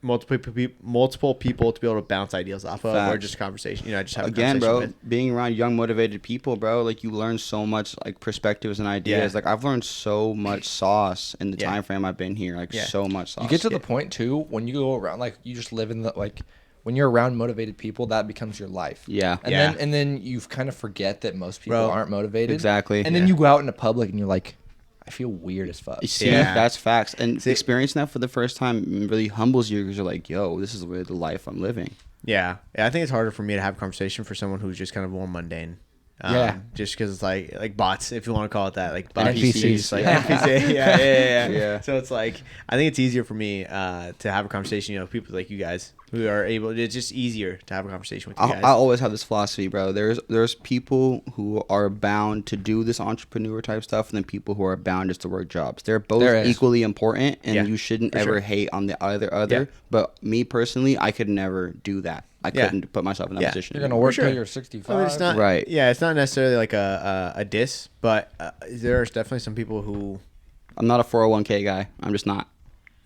multiple people to be able to bounce ideas off of, or just conversation. Just have again, a bro. conversation with. Being around young, motivated people, bro. Like you learn so much, like perspectives and ideas. Yeah. Like I've learned so much sauce in the time frame I've been here. Like so much sauce. You get to the point too when you go around, like you just live in the like. When you're around motivated people, that becomes your life. Yeah. And then you kind of forget that most people aren't motivated. Exactly. And then you go out into public and you're like, I feel weird as fuck. See, that's facts. And experiencing that for the first time really humbles you because you're like, yo, this is really the life I'm living. Yeah. I think it's harder for me to have a conversation for someone who's just kind of more mundane. Just because it's like bots, if you want to call it that, like bots. NPCs. Like NPC. Yeah. Yeah. So it's like, I think it's easier for me to have a conversation, people like you guys who are able, it's just easier to have a conversation with you guys. I always have this philosophy, bro. There's people who are bound to do this entrepreneur type stuff, and then people who are bound just to work jobs. They're both equally important, and you shouldn't ever hate on the other. Yeah. But me personally, I could never do that. I couldn't put myself in that position. You're gonna work till you're 65. I mean, it's not, right. Yeah, it's not necessarily like a diss, but there's definitely some people who. I'm not a 401k guy. I'm just not.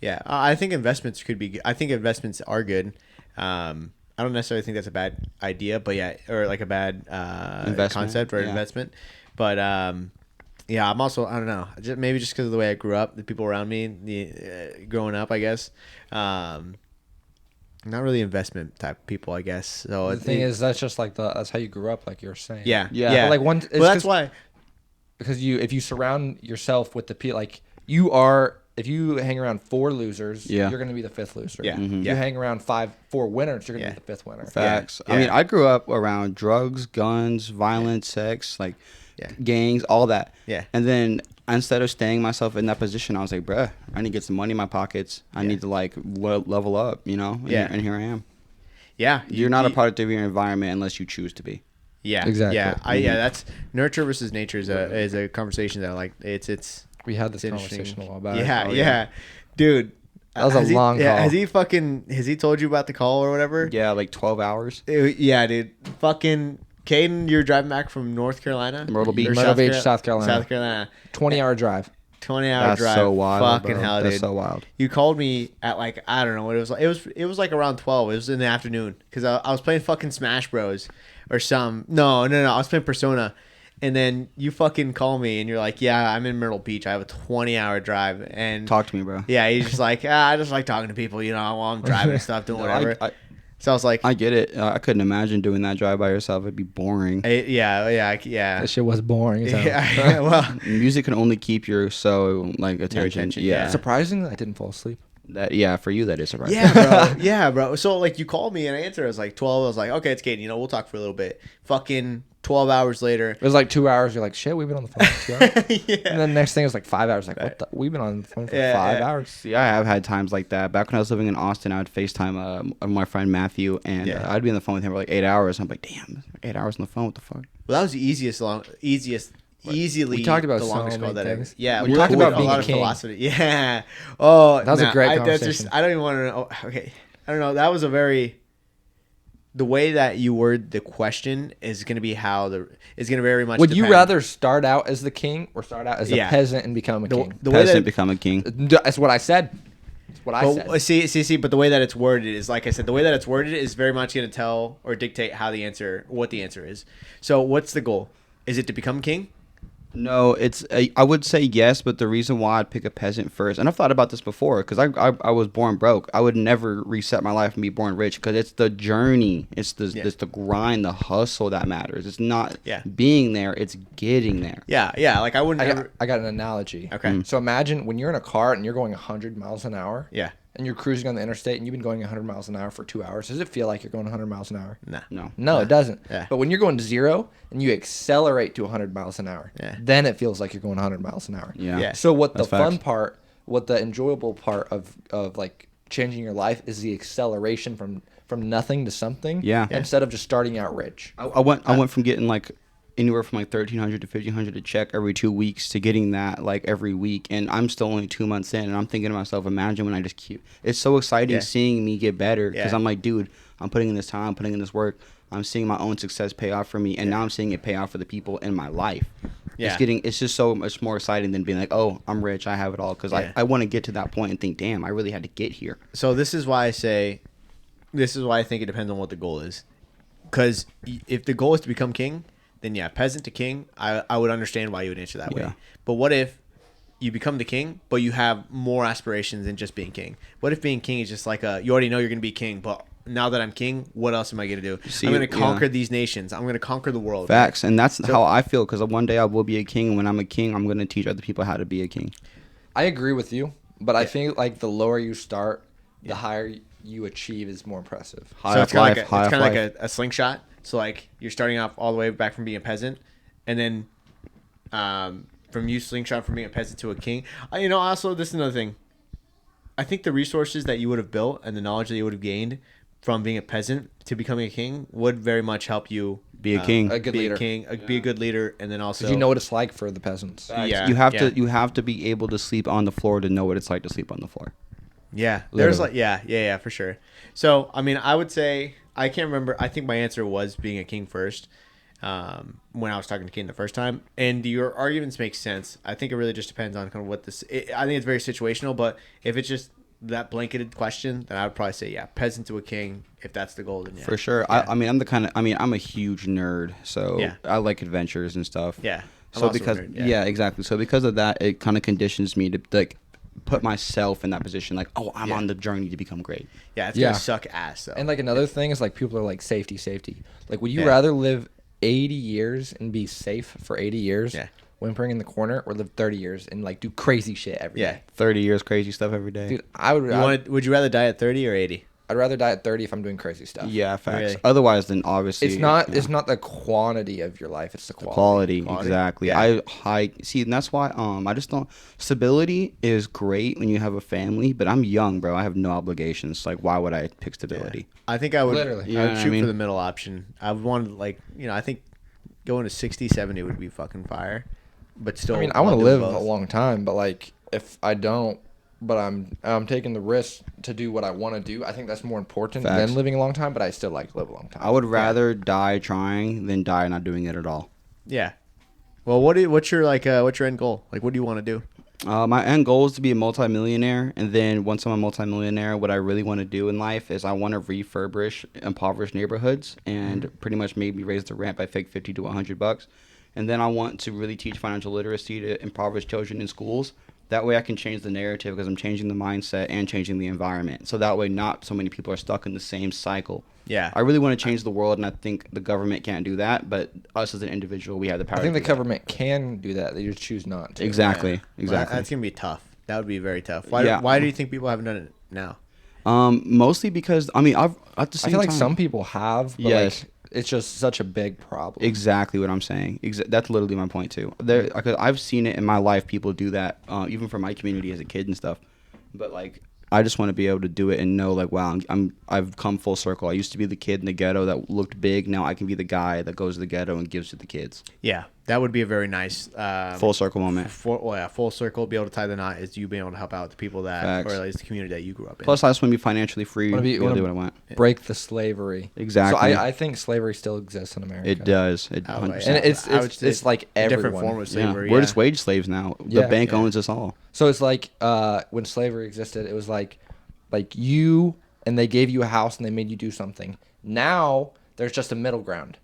Yeah, I think investments could be. I think investments are good. I don't necessarily think that's a bad idea, but or like a bad concept or investment. But I'm also, I don't know, maybe just because of the way I grew up, the people around me, growing up, I guess. Not really investment type people, I guess. So the thing is, that's just like that's how you grew up, like you were saying. Yeah. But like that's why. Because if you surround yourself with the people, like you are. If you hang around 4 losers, you're going to be the 5th loser. Yeah. If you hang around 4 winners, you're going to be the 5th winner. Facts. I mean, I grew up around drugs, guns, violence, sex, like gangs, all that. Yeah. And then instead of staying myself in that position, I was like, bruh, I need to get some money in my pockets. I need to like level up, And here I am. Yeah. You're not a product of your environment unless you choose to be. Yeah. Exactly. Yeah. That's nurture versus nature is a conversation that I like. It's. We had this conversation a while back. Yeah. Dude. That was a long call. Has he told you about the call or whatever? Yeah, like 12 hours. Yeah, dude. Fucking Kayden, you're driving back from North Carolina? Myrtle Beach. South Carolina. 20-hour drive. 20-hour That's drive. so wild. Fucking bro. hell, That's dude. so wild. You called me at like, I don't know what it was like. It was like around 12. It was in the afternoon because I was playing fucking Smash Bros. Or some. No. I was playing Persona. And then you fucking call me and you're like, yeah, I'm in Myrtle Beach. I have a 20-hour drive. And Talk to me, bro. Yeah, he's just like, I just like talking to people, while I'm driving and stuff, doing whatever. So I was like, I get it. I couldn't imagine doing that drive by yourself. It'd be boring. Yeah. That shit was boring. Yeah, well, music can only keep your attention. Yeah. Surprisingly, I didn't fall asleep. For you that is surprising. Yeah, bro. So like you called me and I answered. I was like 12. I was like, okay, it's Kayden. We'll talk for a little bit. Fucking 12 hours later. It was like 2 hours. You're like, shit, we've been on the phone for 2 hours. Yeah. And then the next thing was like 5 hours. Like, what the? We've been on the phone for 5 hours. See, I have had times like that. Back when I was living in Austin, I would FaceTime my friend Matthew, and I'd be on the phone with him for like 8 hours. I'm like, damn, 8 hours on the phone. What the fuck? Well, that was the easily. We talked about the so longest call many that things. Yeah, we talked about a being lot a of king. philosophy. Yeah. Oh, that was a great conversation. I don't even want to know. Okay, I don't know. That was a very. the way that you word the question is going to be is going to very much. Would you depend. rather start out as the king or start out as a Yeah. peasant and become a king? The way Peasant that become a king. That's what I said. That's what I said. but see, but the way that it's worded is, like I said, the way that it's worded is very much going to tell or dictate what the answer is. So, what's the goal? Is it to become king? No, I would say yes, but the reason why I'd pick a peasant first, and I've thought about this before, because I was born broke. I would never reset my life and be born rich, because it's the journey, it's the grind, the hustle that matters. It's not being there, it's getting there. Yeah. Like I wouldn't. I got an analogy. Okay. So imagine when you're in a car and you're going 100 miles an hour. Yeah. And you're cruising on the interstate and you've been going 100 miles an hour for 2 hours. Does it feel like you're going 100 miles an hour? No. No, it doesn't. Yeah. But when you're going to 0 and you accelerate to 100 miles an hour, then it feels like you're going 100 miles an hour. Yeah. So what the That's fun facts. part, what the enjoyable part of like changing your life is the acceleration from nothing to something. Yeah. Instead of just starting out rich. I went from getting like anywhere from like $1,300 to $1,500 a check every 2 weeks to getting that like every week, and I'm still only 2 months in, and I'm thinking to myself, imagine when I just keep. It's so exciting seeing me get better, because I'm like, dude, I'm putting in this time, I'm putting in this work, I'm seeing my own success pay off for me, and now I'm seeing it pay off for the people in my life. Yeah. It's just so much more exciting than being like, oh, I'm rich, I have it all, because I want to get to that point and think, damn, I really had to get here. So this is why I think it depends on what the goal is, because if the goal is to become king, then peasant to king, I would understand why you would answer that way. But what if you become the king, but you have more aspirations than just being king? What if being king is just like you already know you're going to be king, but now that I'm king, what else am I going to do? I'm going to conquer these nations. I'm going to conquer the world. Facts, and that's how I feel, because one day I will be a king, and when I'm a king, I'm going to teach other people how to be a king. I agree with you, but I think like the lower you start, the higher you achieve is more impressive. So it's kind of like a slingshot. So like you're starting off all the way back from being a peasant, and then from you slingshot from being a peasant to a king. Also, this is another thing. I think the resources that you would have built and the knowledge that you would have gained from being a peasant to becoming a king would very much help you be a king, a good leader, be a good leader, and then also you know what it's like for the peasants. You have to be able to sleep on the floor to know what it's like to sleep on the floor. Yeah, Literally. there's for sure. So I mean, I would say I can't remember. I think my answer was being a king first. When I was talking to Kayden the first time, and your arguments make sense. I think it really just depends on kind of what this. I think it's very situational, but if it's just that blanketed question, then I would probably say peasant to a king. If that's the goal, then for sure. Yeah. I'm a huge nerd, so I like adventures and stuff. Yeah. So because exactly. So because of that, it kind of conditions me to like put myself in that position, like, oh, I'm on the journey to become great. Yeah, it's gonna suck ass though. And like another thing is like people are like safety. Like, would you rather live 80 years and be safe for 80 years, whimpering in the corner, or live 30 years and like do crazy shit every day? 30 years, crazy stuff every day. Dude, would you rather die at 30 or 80? I'd rather die at 30 if I'm doing crazy stuff. Yeah, facts. Really? Otherwise, then obviously it's not the quantity of your life; it's the quality. Exactly. Yeah. I see, and that's why I just don't. Stability is great when you have a family, but I'm young, bro. I have no obligations. Like, why would I pick stability? I think I would. Literally. I would shoot for the middle option. I would want to I think going to 60, 70 would be fucking fire, but still. I mean, I want to live a long time, but like if I don't. But I'm taking the risk to do what I want to do. I think that's more important than living a long time. But I still like to live a long time. I would rather die trying than die not doing it at all. Yeah. Well, what's your end goal? Like, what do you want to do? My end goal is to be a multimillionaire, and then once I'm a multimillionaire, what I really want to do in life is I want to refurbish impoverished neighborhoods and pretty much maybe raise the rent by fake $50 to $100, and then I want to really teach financial literacy to impoverished children in schools. That way I can change the narrative because I'm changing the mindset and changing the environment. So that way not so many people are stuck in the same cycle. Yeah. I really want to change the world, and I think the government can't do that, but us as an individual, we have the power I think to the do government can do that. They just choose not to. Exactly. Well, Exactly. that's going to be tough. That would be very tough. Why do you think people haven't done it now? Mostly because, I mean, I feel like some people have, but like, it's just such a big problem. Exactly what I'm saying. That's literally my point too. I've seen it in my life. People do that, even for my community as a kid and stuff. But like, I just want to be able to do it and know, like, wow, I've come full circle. I used to be the kid in the ghetto that looked big. Now I can be the guy that goes to the ghetto and gives to the kids. Yeah, That would be a very nice Full circle moment. full circle. Be able to tie the knot is you being able to help out the people that, Facts. or at least the community that you grew up in. Plus, I just want to be financially free. Wanna Be able to do wanna what I want. break the slavery. Exactly. So I think slavery still exists in America. It does. It Oh, 100%. And yeah. it's I would say it's like a everyone. different form of Yeah, slavery. we're just wage slaves now. Yeah. The bank Yeah. owns us all. So it's like when slavery existed, it was like you and they gave you a house and they made you do something. Now there's just a middle ground.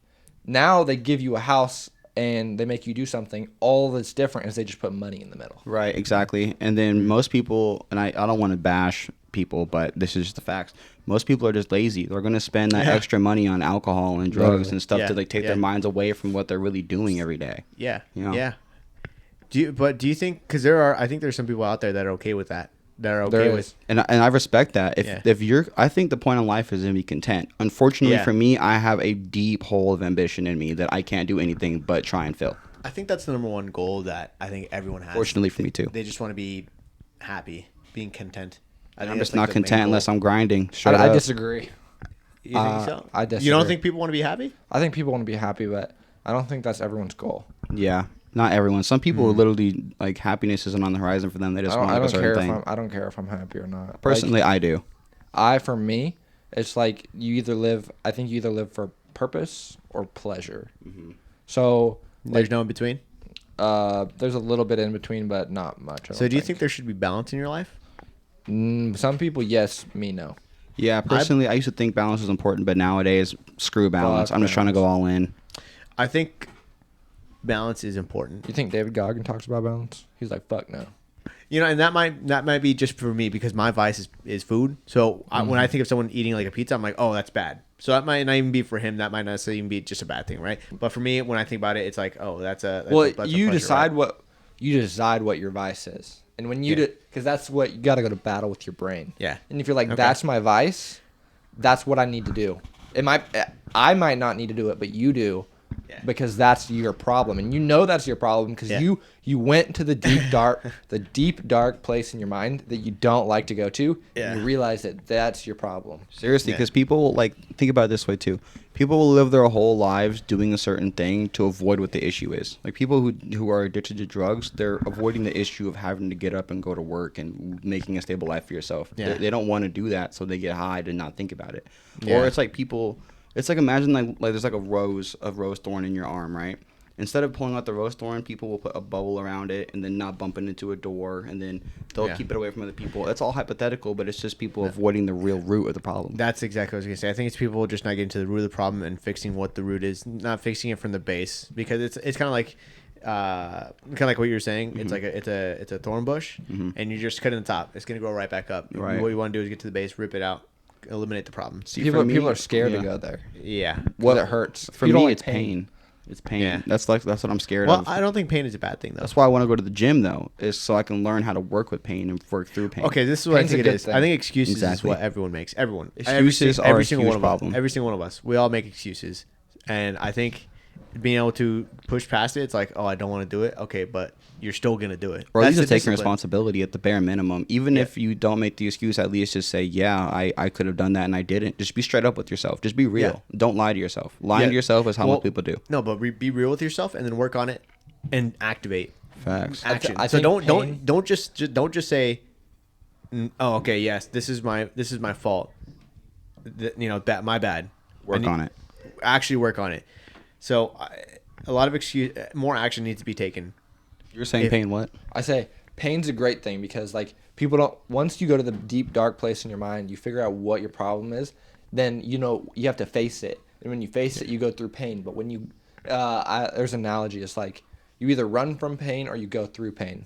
Now they give you a house and they make you do something. All that's different is they just put money in the middle. Right, exactly. And then most people, and I don't want to bash people, but this is just the facts. Most people are just lazy. They're going to spend that extra money on alcohol and drugs Literally. and stuff Yeah, to like take yeah. their minds away from what they're really doing every day. Yeah. You know? Yeah. Do you think, because I think there's some people out there that are okay with that. That are okay There with. is. And I respect that. Yeah. If you're, I think the point in life is to be content. Unfortunately Yeah. for me, I have a deep hole of ambition in me that I can't do anything but try and fill. I think that's the number one goal that I think everyone has. Fortunately for me too. They just want to be happy, being content. I think I'm that's just like not the main content goal. unless I'm grinding. Straight I up. disagree. You think so? I You don't disagree. think people want to be happy? I think people want to be happy, but I don't think that's everyone's goal. Yeah, not everyone. Some people are literally like happiness isn't on the horizon for them. They just want I like a don't care certain if thing. I don't care if I'm happy or not. Personally, I do. For me, it's like you either live for purpose or pleasure. So There's no in between. there's a little bit in between, but not much. So do you think there should be balance in your life? Some people yes, me no. Yeah, personally, I used to think balance was important, but nowadays, screw balance. Fuck I'm just trying to go all in. I think balance is important. You think David Goggin talks about balance? He's like, fuck no. You know, and that might be just for me because my vice is food. So when I think of someone eating like a pizza, I'm like, oh, that's bad. So that might not even be for him. That might not necessarily even be just a bad thing, right? But for me, when I think about it, it's like, oh, that's a You pleasure, decide right? you decide what your vice is, and when you Yeah. because that's what you got to go to battle with your brain. Yeah. And if you're like, Okay. that's my vice, that's what I need to do. I might not need to do it, but you do. Yeah. Because that's your problem, and you know that's your problem because Yeah. you went to the deep dark place in your mind that you don't like to go to, Yeah. and you realize that that's your problem. Seriously, Yeah. because people like think about it this way too. People will live their whole lives doing a certain thing to avoid what the issue is. Like people who are addicted to drugs, they're avoiding the issue of having to get up and go to work and making a stable life for yourself. Yeah. They don't want to do that, so they get high to not think about it. Yeah. Or it's like people. It's like imagine like there's like a rose thorn in your arm, right? Instead of pulling out the rose thorn, people will put a bubble around it and then not bump it into a door, and then they'll Yeah. keep it away from other people. It's all hypothetical, but it's just people avoiding the real root of the problem. That's exactly what I was gonna say. I think it's people just not getting to the root of the problem and fixing what the root is, not fixing it from the base, because it's kind of like what you were saying. It's like it's a thorn bush, and you just cut in the top. It's gonna grow right back up. Right. What you want to do is get to the base, rip it out, eliminate the problem. See, People for me- are scared yeah. to go there. Yeah. What it hurts. For You don't me, like it's pain. It's pain. Yeah. That's what I'm scared Well, of. I don't think pain is a bad thing though. That's why I want to go to the gym though, is so I can learn how to work with pain and work through pain. Okay, this is what Pain's I a think it good is. thing. I think excuses Exactly. is what everyone makes. Everyone. Excuses are a huge one of problem. us. Every single one of us. We all make excuses, and I think being able to push past it, it's like, oh, I don't want to do it. Okay, but you're still gonna do it. Or at least That's just the taking discipline. responsibility at the bare minimum. Even Yeah. if you don't make the excuse, at least just say, yeah, I could have done that and I didn't. Just be straight up with yourself. Just be real. Don't lie to yourself. Lying Yeah. to yourself is how Well, most people do. No, but be real with yourself and then work on it and activate Facts. action. I So think don't just say, oh, okay, yes, this is my fault. That my bad. Work on it. Actually work on it. So a lot of more action needs to be taken. You're saying If- pain what? I say pain's a great thing because like people don't once you go to the deep dark place in your mind, you figure out what your problem is, then you have to face it. And when you face it, you go through pain. But when you there's an analogy, it's like you either run from pain or you go through pain.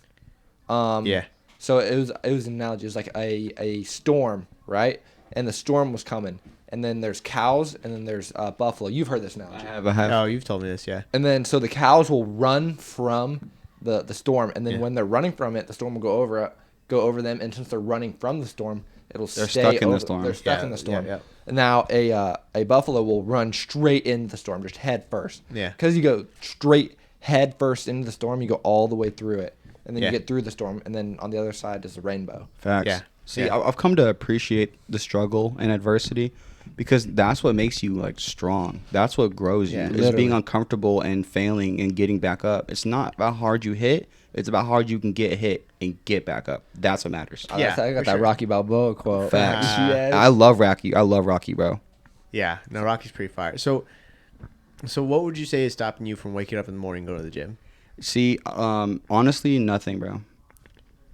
Yeah. So it was an analogy. It was like a storm, right? And the storm was coming. And then there's cows and then there's buffalo. You've heard this analogy. I have. Oh, you've told me this, yeah. And then so the cows will run from the storm, and then Yeah. when they're running from it, the storm will go over them, and since they're running from the storm, They're stay stuck in the over- storm. They're stuck Yeah, in the storm. yeah, yeah. And now a buffalo will run straight into the storm, just head first. Yeah. Because you go straight head first into the storm, you go all the way through it, and then Yeah. you get through the storm, and then on the other side is the rainbow. Facts. Yeah. See, Yeah. I've come to appreciate the struggle and adversity because that's what makes you like strong. That's what grows you. Yeah, Is literally. being uncomfortable and failing and getting back up. It's not about how hard you hit. It's about how hard you can get hit and get back up. That's what matters. Yeah, I got for that sure. Rocky Balboa quote. Facts. Yes. I love Rocky. I love Rocky, bro. Yeah, no, Rocky's pretty fire. So what would you say is stopping you from waking up in the morning and going to the gym? See, honestly, nothing, bro.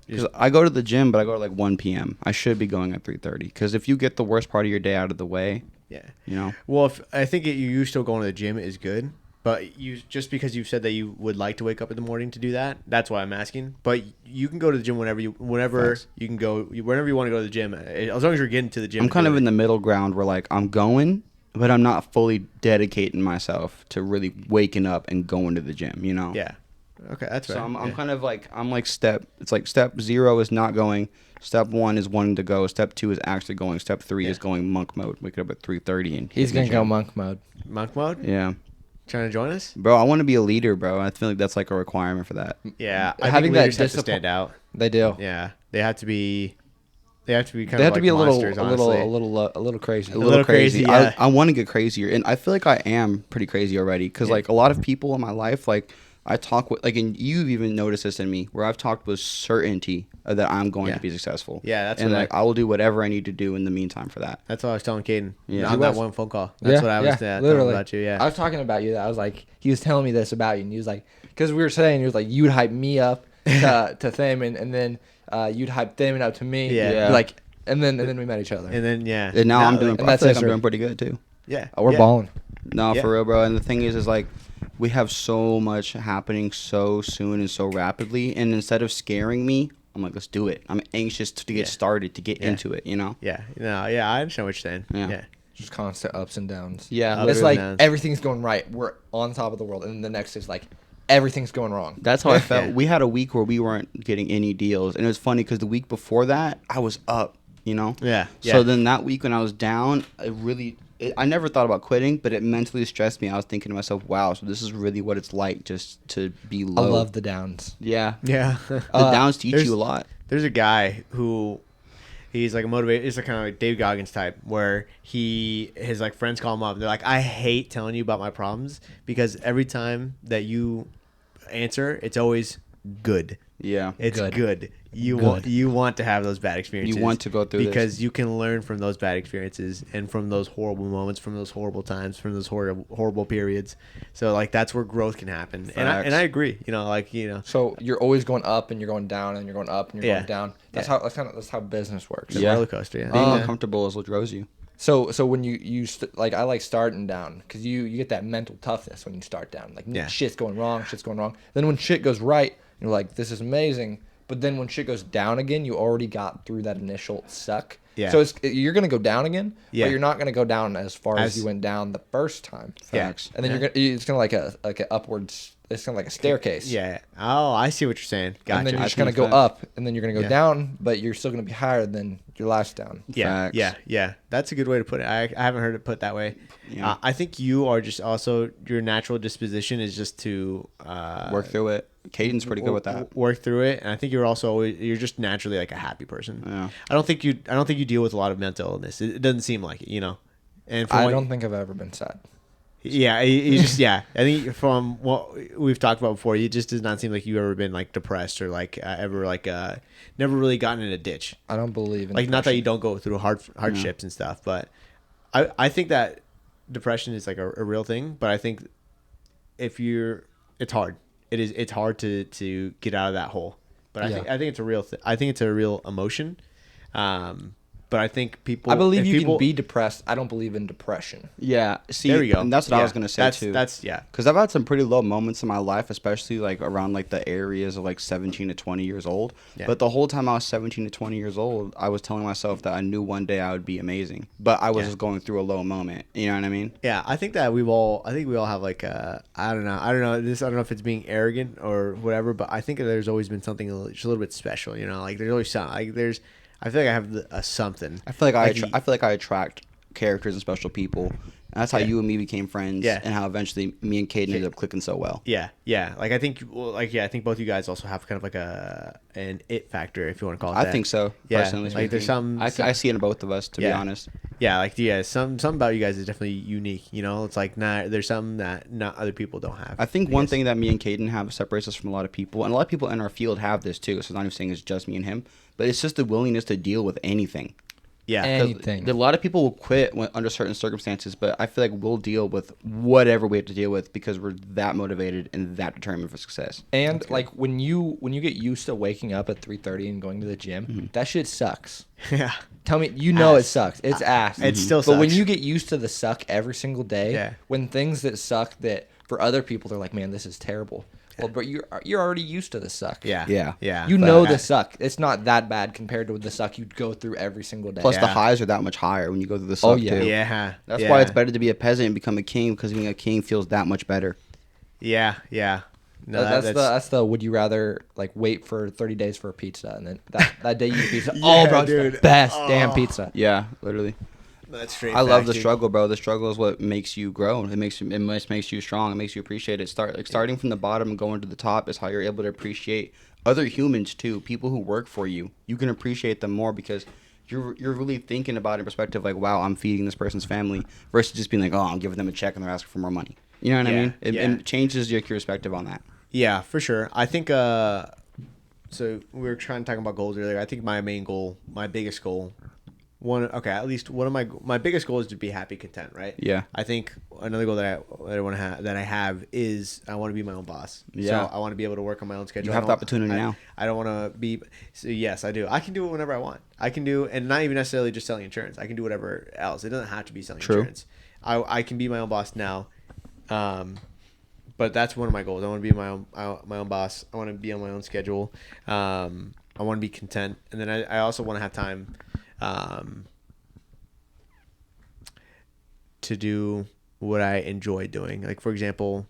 Because I go to the gym, but I go at like 1 p.m. I should be going at 3:30. Because if you get the worst part of your day out of the way, Yeah. you know. Well, if I think you still going to the gym is good, but you just because you've said that you would like to wake up in the morning to do that, that's why I'm asking. But you can go to the gym whenever Facts. you can go, whenever you want to go to the gym, as long as you're getting to the gym. I'm to kind do of it. in the middle ground where like I'm going, but I'm not fully dedicating myself to really waking up and going to the gym, you know. Yeah. Okay, that's fair. So I'm Yeah. kind of like step 0 is not going. Step 1 is wanting to go. Step 2 is actually going. Step 3 is going monk mode. Wake up at 3:30 and He's hit the gonna go gym. monk mode. monk mode. Yeah, Trying to join us? bro. I want to be a leader, bro. I feel like that's like a requirement for that. Yeah, I Having think that leaders have to discipline- stand out. They do. Yeah, they have to be. They have to be kind They of have to like be a little, monsters, a little, honestly. a little crazy. A little crazy. yeah. I want to get crazier, and I feel like I am pretty crazy already. Cause like a lot of people in my life, like I talk with, like, and you've even noticed this in me, where I've talked with certainty that I'm going Yeah. to be successful. Yeah, that's and what like I will do whatever I need to do in the meantime for that. That's what I was telling Kayden Yeah. on He that was. one phone call. That's what I was telling literally about you. Yeah. I was talking about you. I was like, he was telling me this about you, and he was like, because we were saying, he was like, you would hype me up to Thaman, and then you'd hype Thaman up to me. Yeah. Yeah. Like, and then we met each other. And then yeah. And now I'm doing. and I that's feel like I'm history. doing pretty good too. Yeah. We're yeah. balling. No, Yeah. for real, bro. And the thing is like, we have so much happening so soon and so rapidly. And instead of scaring me, I'm like, let's do it. I'm anxious to get Yeah. started, to get Yeah. into it, you know? Yeah. No. Yeah. I understand what you're saying. Yeah. Yeah. Just constant ups and downs. Yeah, Ups It's and like downs. everything's going right. We're on top of the world, and then the next is like everything's going wrong. That's how I felt. Yeah. We had a week where we weren't getting any deals. And it was funny because the week before that, I was up, you know? Yeah. So yeah. then that week when I was down, I never thought about quitting, but it mentally stressed me. I was thinking to myself, wow, so this is really what it's like just to be I low. love the downs. Yeah. Yeah. The downs teach there's- you a lot. There's a guy who he's like a motivator. He's like kind of like Dave Goggins type, where his like friends call him up. They're like, I hate telling you about my problems because every time that you answer, it's always good. Yeah. It's Good. good. Good. You want to have those bad experiences. You want to go through this. because you can learn from those bad experiences and from those horrible moments, from those horrible times, from those horrible periods. So like that's where growth can happen. And Facts. I agree. You know, like you know. So you're always going up, and you're going down, and you're going up, and you're Yeah. going down. That's Yeah. that's how business works. It's a roller coaster. Yeah. Being Yeah. uncomfortable is what grows you. So when like I like starting down because you get that mental toughness when you start down. Like Yeah. shit's going wrong. Then when shit goes right, you're like, this is amazing. But then when shit goes down again, you already got through that initial suck. Yeah. So you're gonna go down again, Yeah. but you're not gonna go down as far as As- you went down the first time. Yeah. Facts. And then it's gonna like a upwards. It's kind of like a staircase. Yeah. Oh, I see what you're saying. Gotcha. And then you're I just think gonna go facts. up, and then you're gonna go Yeah. down, but you're still gonna be higher than your last down. Yeah, Facts. yeah. That's a good way to put it. I haven't heard it put that way. Yeah. I think you are just also your natural disposition is just to Work through it. Caden's pretty good with that. Work through it, and I think you're also you're just naturally like a happy person. Yeah. I don't think you deal with a lot of mental illness. It doesn't seem like it, you know. And from I what- don't think I've ever been sad. Yeah, you just I think from what we've talked about before, it just does not seem like you've ever been like depressed or like ever like never really gotten in a ditch. I don't believe in Like not that depression. you don't go through hardships and stuff, but I think that depression is like a real thing. But I think it's hard. It's hard to get out of that hole. But I think it's a real I think it's a real emotion. But I think people. I believe if you people, can be depressed. I don't believe in depression. Yeah. See, There we go. And that's what I Yeah. was gonna say too. That's yeah. Because I've had some pretty low moments in my life, especially like around like the areas of like 17 to 20 years old. Yeah. But the whole time I was 17 to 20 years old, I was telling myself that I knew one day I would be amazing. But I was Yeah. just going through a low moment. You know what I mean? Yeah, I think that we all have like I don't know if it's being arrogant or whatever, but I think that there's always been something just a little bit special, you know, like there's always something, like I feel like I have a something. I feel like you- I feel like I attract characters and special people. And that's how you and me became friends. Yeah. And how eventually me and Kayden ended up clicking so well. Yeah, yeah. Like I think, I think both you guys also have kind of like an it factor, if you want to call it that. I think so. Yeah, Personally, like there's some. I see it in both of us, to be honest. Yeah, like some about you guys is definitely unique. You know, it's like there's something that not other people don't have. I think one thing that me and Kayden have separates us from a lot of people, and a lot of people in our field have this too. So it's not even saying it's just me and him, but it's just the willingness to deal with anything. Yeah, anything. A lot of people will quit under certain circumstances, but I feel like we'll deal with whatever we have to deal with because we're that motivated and that determined for success. And like when you get used to waking up at 3:30 and going to the gym, that shit sucks. Yeah. Tell me, it sucks. It's ass. It still But when sucks. you get used to the suck every single day, when things that suck that for other people they're like, man, this is terrible. Well, but you're already used to the suck. Yeah. You know the suck. It's not that bad compared to the suck you'd go through every single day. Plus, the highs are that much higher when you go through the suck, too. Yeah. That's why it's better to be a peasant and become a king, because being a king feels that much better. Yeah. No, that's the would you rather like wait for 30 days for a pizza and then that day you eat pizza. Oh, bro, it's the best damn pizza. Yeah, literally. That's straight. I love the struggle, bro. The struggle is what makes you grow. It makes you strong. It makes you appreciate it. Starting from the bottom and going to the top is how you're able to appreciate other humans too. People who work for you. You can appreciate them more because you're really thinking about it in perspective like, wow, I'm feeding this person's family versus just being like, oh, I'm giving them a check and they're asking for more money. You know what I mean? It changes your perspective on that. Yeah, for sure. I think so we were trying to talk about goals earlier. I think my main goal, my biggest goal, at least one of my biggest goal is to be happy, content, right? Yeah. I think another goal that I have is I want to be my own boss. Yeah. So I want to be able to work on my own schedule. You have the opportunity now. I don't want to be. So yes, I do. I can do it whenever I want. I can do, and not even necessarily just selling insurance. I can do whatever else. It doesn't have to be selling insurance. I can be my own boss now. But that's one of my goals. I want to be my own boss. I want to be on my own schedule. I want to be content, and then I also want to have time to do what I enjoy doing. Like for example,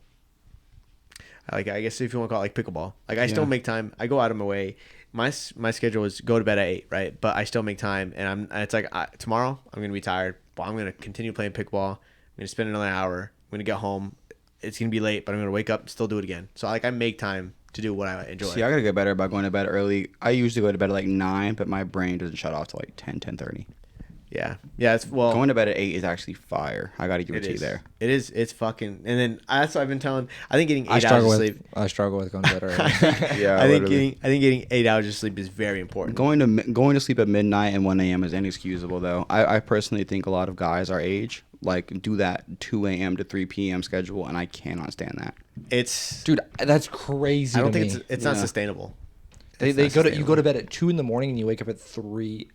I guess if you want to call it like pickleball. Like I still make time. I go out of my way. My schedule is go to bed at 8, right? But I still make time, and it's like tomorrow I'm gonna be tired, but I'm gonna continue playing pickleball. I'm gonna spend another hour. I'm gonna get home. It's gonna be late, but I'm gonna wake up and still do it again. So like I make time to do what I enjoy. See, I gotta get better about going to bed early. I usually go to bed at like 9, but my brain doesn't shut off till like 10:30. Yeah. It's going to bed at 8 is actually fire. I gotta give it to you there. It is. It's fucking. And then that's what I've been telling. I think getting 8 hours of sleep. I struggle with going to bed early. Yeah, I think getting 8 hours of sleep is very important. Going to sleep at midnight and 1 a.m. is inexcusable though. I personally think a lot of guys our age like do that 2 a.m. to 3 p.m. schedule, and I cannot stand that. Dude, that's crazy. I don't think it's not sustainable. You go to bed at 2 in the morning and you wake up at 3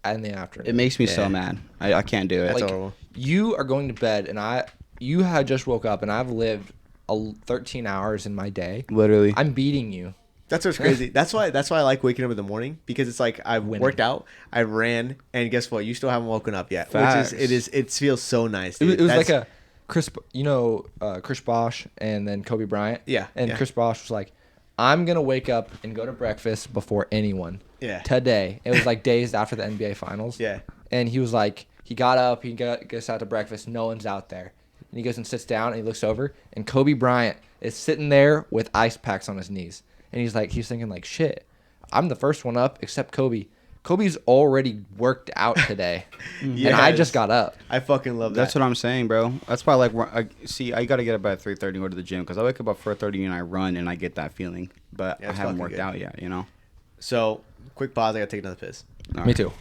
in the afternoon. It makes me so mad. I can't do it. Like you are going to bed and you had just woke up and I've lived 13 hours in my day. Literally, I'm beating you. That's what's crazy. That's why I like waking up in the morning, because it's like I've worked out, I ran, and guess what? You still haven't woken up yet. Facts. It feels so nice. Dude. It was like a Chris Bosh and then Kobe Bryant. Yeah. And Chris Bosh was like, I'm gonna wake up and go to breakfast before anyone. Yeah. Today. It was like days after the NBA Finals. Yeah. And he was like, he got up, gets out to breakfast, no one's out there. And he goes and sits down and he looks over and Kobe Bryant is sitting there with ice packs on his knees. And he's thinking like, shit, I'm the first one up except Kobe. Kobe's already worked out today. And I just got up. I fucking love that. That's what I'm saying, bro. That's why I got to get up at 3:30 and go to the gym, because I wake up at 4:30 and I run and I get that feeling. But I haven't worked out yet, you know? So, quick pause. I got to take another piss. Right. Me too.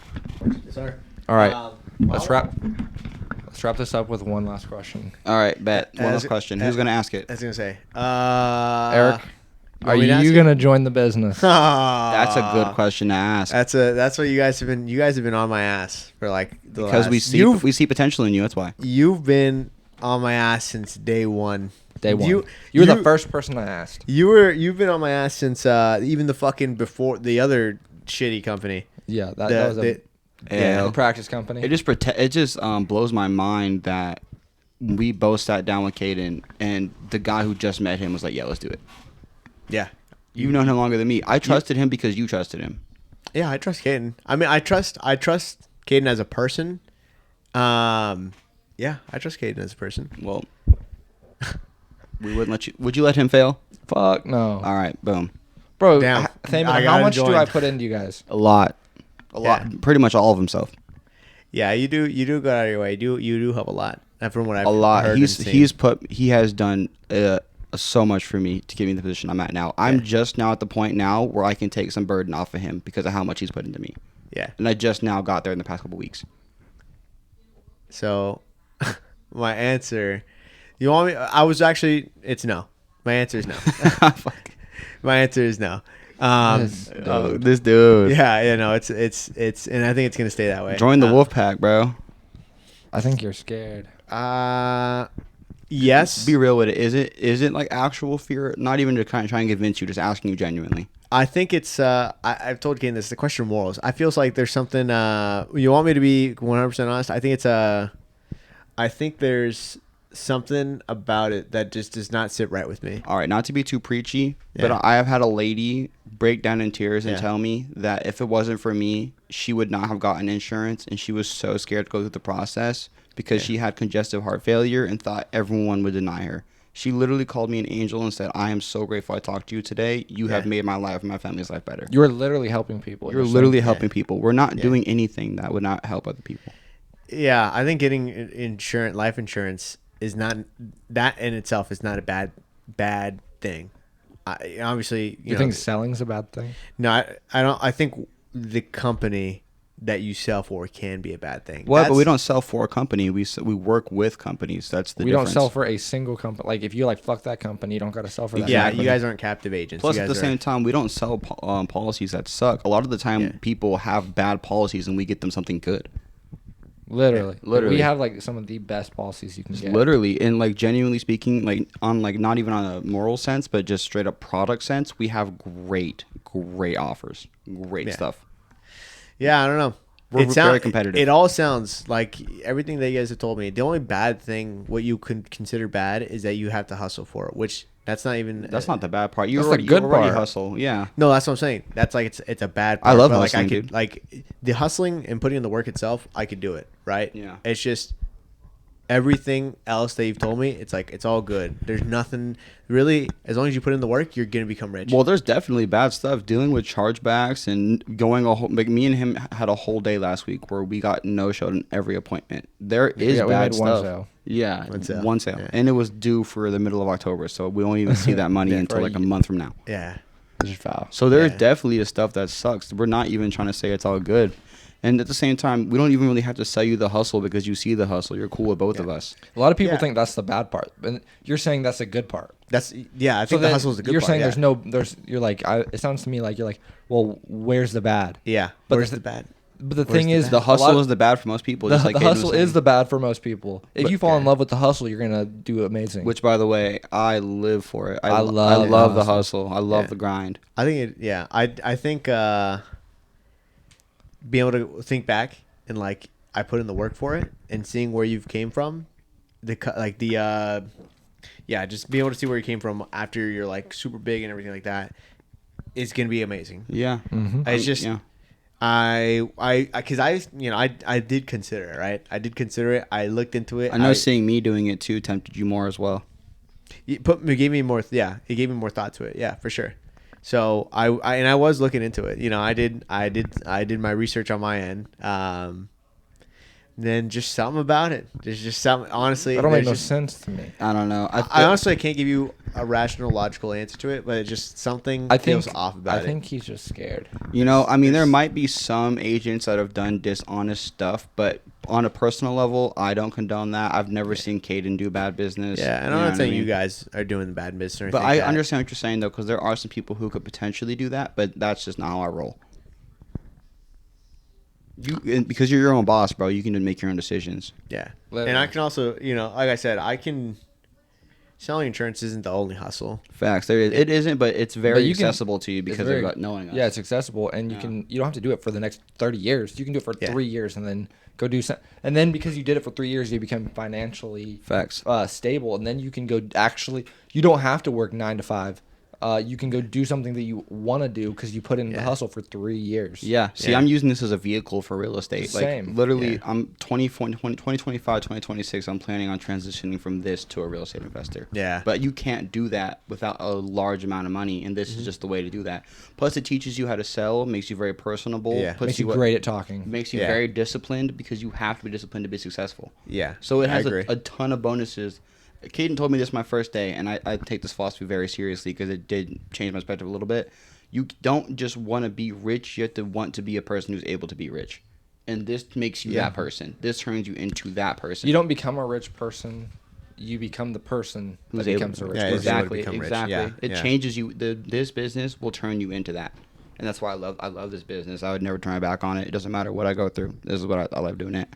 Sorry. All right. Let's wrap this up with one last question. All right, bet. One last question. Who's going to ask it? I was going to say. Eric, are you going to join the business? That's a good question to ask. That's what you guys have been on my ass for like because we see potential in you. That's why. You've been on my ass since day one. You were the first person I asked. You've been on my ass since even the fucking before the other shitty company. Yeah, that was a practice company. It just blows my mind that we both sat down with Kayden and the guy who just met him was like, yeah, let's do it. Yeah. You've known him longer than me. I trusted him because you trusted him. Yeah, I trust Kayden. I mean, I trust Kayden as a person. Yeah, I trust Kayden as a person. Well, we wouldn't let you. Would you let him fail? Fuck no. All right, boom. Bro, Damn. Thaman, I how gotta much do join. I put into you guys? A lot. Yeah. Pretty much all of himself. Yeah, you do go out of your way. You do help a lot. From what I've A lot. heard and seen. He has done so much for me to get me in the position I'm at now. I'm just now at the point now where I can take some burden off of him because of how much he's put into me. Yeah. And I just now got there in the past couple weeks. So, my answer, you want me? I was actually, it's no. My answer is no. Fuck. My answer is no. This dude. Yeah, no, it's, and I think it's gonna stay that way. Join the wolf pack, bro. I think you're scared. Yes. Be real with it. Is it like actual fear? Not even to kind of try and convince you, just asking you genuinely. I think it's. I've told Kane this. The question of morals. I feels like there's something. You want me to be 100% honest? I think it's I think there's something about it that just does not sit right with me. All right, not to be too preachy, Yeah. but I have had a lady break down in tears and Yeah. tell me that if it wasn't for me, she would not have gotten insurance, and she was so scared to go through the process because she had congestive heart failure and thought everyone would deny her. She literally called me an angel and said, "I am so grateful I talked to you today. You have made my life and my family's life better." You're literally helping people. You're literally saying- helping people. We're not doing anything that would not help other people. Yeah, I think getting life insurance is not, that in itself is not a bad thing. Obviously, You think selling's a bad thing? No, I don't. I think the company that you sell for can be a bad thing. Well, but we don't sell for a company. We work with companies. That's the We difference. don't sell for a single company. Like if you like fuck that company, you don't got to sell for that. Yeah, company. you guys aren't captive agents. Plus, You at the guys same time, we don't sell policies that suck. A lot of the time, people have bad policies, and we get them something good. Literally. Literally. We have like some of the best policies you can get. Literally, and like genuinely speaking, like on like not even on a moral sense, but just straight up product sense, we have great offers, great stuff. Yeah, I don't know. We're It very competitive. It all sounds like everything that you guys have told me. The only bad thing, what you could consider bad, is that you have to hustle for it, which that's not even. That's not the bad part. You That's the already, good you already part. hustle. Yeah. No, that's what I'm saying. That's like it's a bad I part. love but hustling, like I could dude. like the hustling and putting in the work itself, I could do it, right? Yeah. It's just everything else that you've told me, it's like it's all good. There's nothing really, as long as you put in the work, you're gonna become rich. Well, there's definitely bad stuff dealing with chargebacks and going a whole. Like me and him had a whole day last week where we got no showed in every appointment. There is we bad made one stuff. sale. Yeah, One sale. yeah. And it was due for the middle of October, so we won't even see that money until like a month from now. Yeah. It's just foul. So there's Yeah. definitely the stuff that sucks. We're not even trying to say it's all good. And at the same time, we don't even really have to sell you the hustle because you see the hustle. You're cool with both of us. A lot of people Yeah. think that's the bad part, but you're saying that's a good part. That's I think the then hustle is a good You're part. saying yeah. you're like, it sounds to me like you're like, well, where's the bad? Yeah. But Where's the- the bad? But the Where's thing the is, bad? The a lot- hustle is the bad for most people. the, just like the Kayden was hustle saying. is the bad for most people. If But- you fall in yeah. love with the hustle, you're gonna do amazing. Which, by the way, I live for it. I I love love the the hustle. I love Yeah. the grind. I think I think being able to think back and like I put in the work for it and seeing where you've came from, just being able to see where you came from after you're like super big and everything like that is gonna be amazing. Yeah. It's just yeah. because I did consider it, right? I did consider it. I looked into it. I know seeing me doing it too tempted you more as well. It gave me more. Yeah, it gave me more thought to it. Yeah, for sure. So I was looking into it. You know, I did my research on my end. Then just something about it. There's just something. Honestly, that don't make there's no just- sense to me. I don't know. I honestly can't give you a rational, logical answer to it, but it's just something feels off about it. I think he's just scared. You know, I mean, there might be some agents that have done dishonest stuff, but on a personal level, I don't condone that. I've never seen Kayden do bad business. Yeah, and You know I'm what not saying I mean? you guys are doing the bad business or anything. But I like that. understand what you're saying, though, because there are some people who could potentially do that, but that's just not how I roll. Because you're your own boss, bro, you can make your own decisions. Yeah, Literally. and I can also, like I said, selling insurance isn't the only hustle. Facts. It isn't, but it's very you can- accessible to you because very- of knowing us. Yeah, it's accessible, and you don't have to do it for the next 30 years. You can do it for Yeah. 3 years and then go do some. And then because you did it for 3 years, you become financially Facts. stable, and then you can go actually. You don't have to work 9 to 5. you can go do something that you want to do because you put in the hustle for 3 years. Yeah. See, I'm using this as a vehicle for real estate. Same. Like, literally, Yeah. I'm 2025, 2026, I'm planning on transitioning from this to a real estate investor. Yeah. But you can't do that without a large amount of money, and this is just the way to do that. Plus, it teaches you how to sell, makes you very personable. Yeah. puts Makes you great at talking. Makes you Yeah. very disciplined because you have to be disciplined to be successful. Yeah. So it I has agree. a ton of bonuses. Kayden told me this my first day, and I take this philosophy very seriously because it did change my perspective a little bit. You don't just want to be rich, you have to want to be a person who's able to be rich. And this makes you that person. This turns you into that person. You don't become a rich person. You become the person Who's that able- becomes a rich Yeah, person. is able to Exactly, become rich. exactly. Yeah, It yeah. changes you. This business will turn you into that. And that's why I love this business. I would never turn my back on it. It doesn't matter what I go through. This is what I love doing it.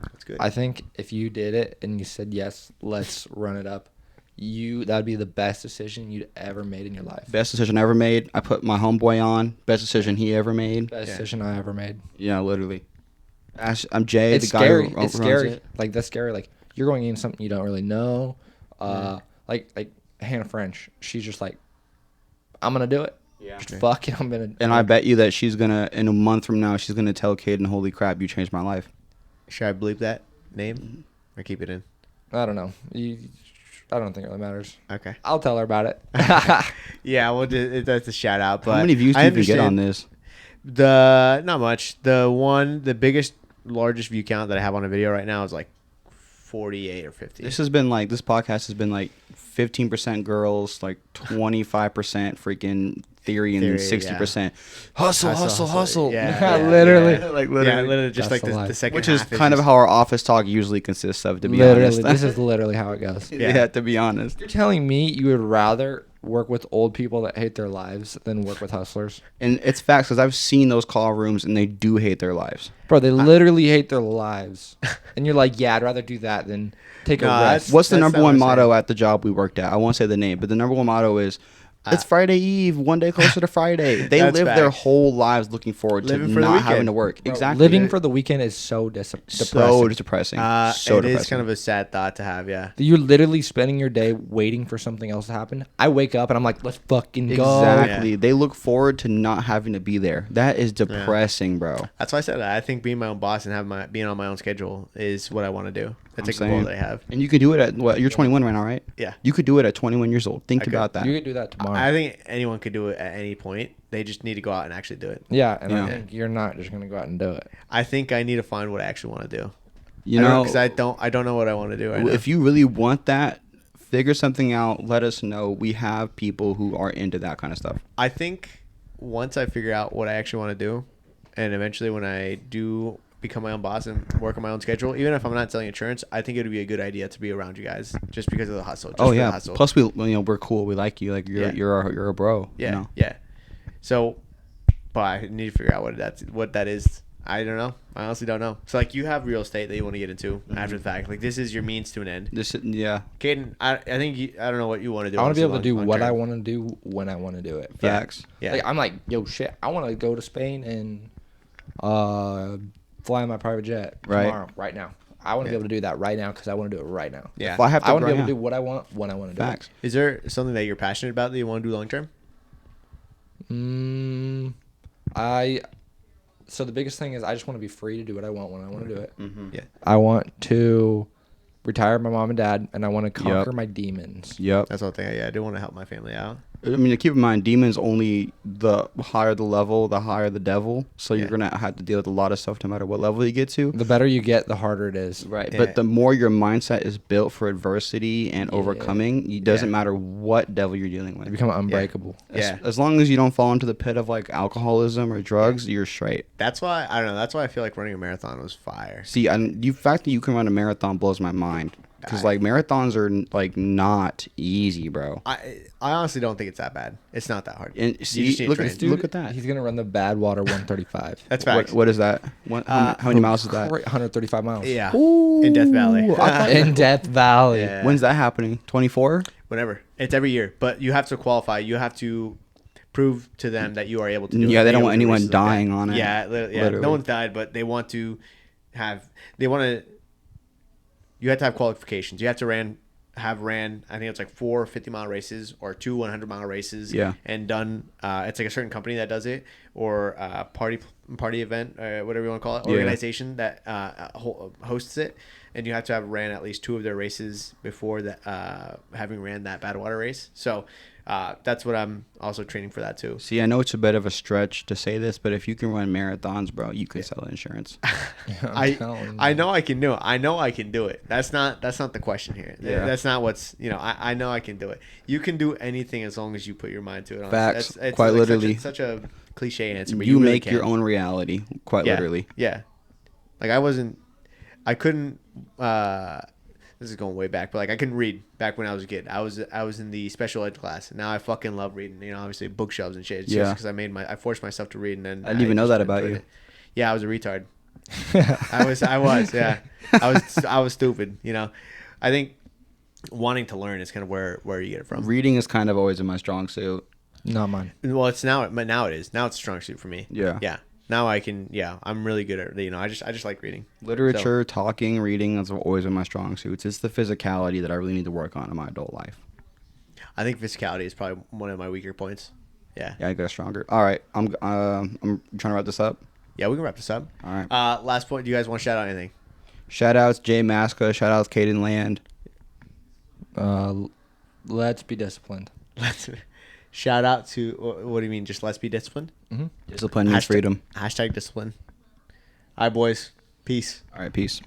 That's good. I think if you did it and you said yes, let's run it up, that would be the best decision you'd ever made in your life. Best decision I ever made. I put my homeboy on. Best decision he ever made. Best Yeah. decision I ever made. Yeah, literally. I'm Jay, It's the guy scary. who It's runs scary. it. Like that's scary. Like you're going in something you don't really know. Like Hannah French. She's just like, I'm gonna do it. Yeah. Just fuck it. I'm gonna. And I bet you that she's gonna, in a month from now, she's gonna tell Kayden, "Holy crap, you changed my life." Should I bleep that name or keep it in? I don't know. I don't think it really matters. Okay. I'll tell her about it. Yeah, well, that's a shout out. But How many views do I you even get on understand this? not much. The biggest, largest view count that I have on a video right now is like 48 or 50. This podcast has been like 15% girls, like 25% freaking theory, and then Theory, 60% hustle. Yeah, Literally. Like Yeah, literally just That's like the the life. second which is half kind of just- how our office talk usually consists of, to be Literally, honest. this is literally how it goes. Yeah, to be honest. You're telling me you would rather work with old people that hate their lives than work with hustlers? And it's facts because I've seen those call rooms and they do hate their lives. Bro, they literally hate their lives. And you're like, yeah, I'd rather do that than take a Nah, rest. that's- What's the not number what one I'm motto saying. at the job we worked at? I won't say the name, but the number one motto is, it's Friday Eve, one day closer to Friday. They That's live their facts. whole lives looking forward to Living for the not having weekend. to work. Bro, Exactly. Living for the weekend is so depressing. so depressing. So it depressing. is kind of a sad thought to have, yeah. You're literally spending your day waiting for something else to happen. I wake up and I'm like, let's fucking go. Exactly. Yeah. They look forward to not having to be there. That is depressing, bro. That's why I said that. I think being my own boss and being on my own schedule is what I want to do. That's I'm a goal saying. that I have. And you could do it at what? You're 21 right now, right? Yeah. You could do it at 21 years old. Think I could. about that. You could do that tomorrow. I think anyone could do it at any point. They just need to go out and actually do it. yeah, and Yeah. I think you're not just gonna go out and do it. I think I need to find what I actually want to do. You know, because I don't know what I want to do right now. if you really want that, figure something out. Let us know. We have people who are into that kind of stuff. I think once I figure out what I actually want to do, and eventually when I do become my own boss and work on my own schedule, even if I'm not selling insurance, I think it would be a good idea to be around you guys just because of the hustle. Just Oh for yeah. the hustle. Plus we're cool. We like you. Like Yeah. you're a bro. Yeah, You know? yeah. So, but I need to figure out what that is. I don't know. I honestly don't know. So like you have real estate that you want to get into after the fact. Like this is your means to an end. Yeah. Kayden, I think I don't know what you want to do. I want to be able to honestly, do long what I term. want to do when I want to do it. Yeah. Facts. Yeah. Like I'm like, yo, shit, I want to go to Spain and fly in my private jet Right. tomorrow, right now. I want to Yeah. be able to do that right now because I want to do it right now. Yeah. If I have to I want to be grind- able to do what I want when I want to do Facts. Is there something that you're passionate about that you want to do long term? it. So the biggest thing is I just want to be free to do what I want when I want to do it. Yeah. I want to retire my mom and dad, and I want to conquer Yep. my demons. Yep. That's the whole thing. Yeah, I do want to help my family out. I mean, keep in mind, demons only the higher the level, the higher the devil. So you're Yeah. gonna have to deal with a lot of stuff no matter what level you get to. The better you get, the harder it is. Right. Yeah. But the more your mindset is built for adversity and overcoming, it doesn't Yeah. matter what devil you're dealing You with. become unbreakable. Yeah. As long as you don't fall into the pit of like alcoholism or drugs, you're straight. That's why I don't know. That's why I feel like running a marathon was fire. See, the fact that you can run a marathon blows my mind. Because like marathons are like not easy, bro. I honestly don't think it's that bad. It's not that hard. And You see, just need to look train. at look at that. He's gonna run the Badwater 135. That's facts. What is that? How many miles is that? 135 miles. Yeah. In Death Valley. Ooh, I thought- In Death Valley. Yeah. When's that happening? 24? Whenever. It's every year, but you have to qualify. You have to prove to them that you are able to do it. Yeah, they don't able want to do anyone races like that. dying on it. Yeah, Literally. no one's died, but they want to. You have to have qualifications. You have to have ran, I think it's like 4 50-mile races or 2 100-mile races. Yeah. And done, it's like a certain company that does it, or party event, whatever you want to call it, Yeah. organization that hosts it. And you have to have ran at least 2 of their races before that, having ran that Badwater race. So that's what I'm also training for that too. See, I know it's a bit of a stretch to say this, but if you can run marathons, bro, you can sell insurance. I know I can do it. I know I can do it. That's not the question here. Yeah. That's not what's, I know I can do it. You can do anything as long as you put your mind to it. Facts. It's Quite like literally. such a cliche answer, but You really make can. your own reality, quite literally. Yeah. Like I couldn't, this is going way back, but like I couldn't read back when I was a kid. I was in the special ed class, and now I fucking love reading. Obviously bookshelves and shit. It's just because I forced myself to read, and then I didn't even know that just about enjoyed you. it. Yeah, I was a retard. I was, yeah. I was stupid. I think wanting to learn is kind of where you get it from. Reading is kind of always in my strong suit. Not mine. Well, but now it is. Now it's a strong suit for me. Yeah. Yeah. Now I can. Yeah, I'm really good at. I just like reading. Literature, talking, reading has always been my strong suits. It's the physicality that I really need to work on in my adult life. I think physicality is probably one of my weaker points. Yeah. Yeah, I got stronger. All right, I'm trying to wrap this up. Yeah, we can wrap this up. All right. Last point. Do you guys want to shout out anything? Shout outs Jay Masca. Shout outs Kayden Land. Let's be disciplined. Shout out to, what do you mean? Just let's be disciplined? Discipline means freedom. Hashtag discipline. All right, boys. Peace. All right, peace.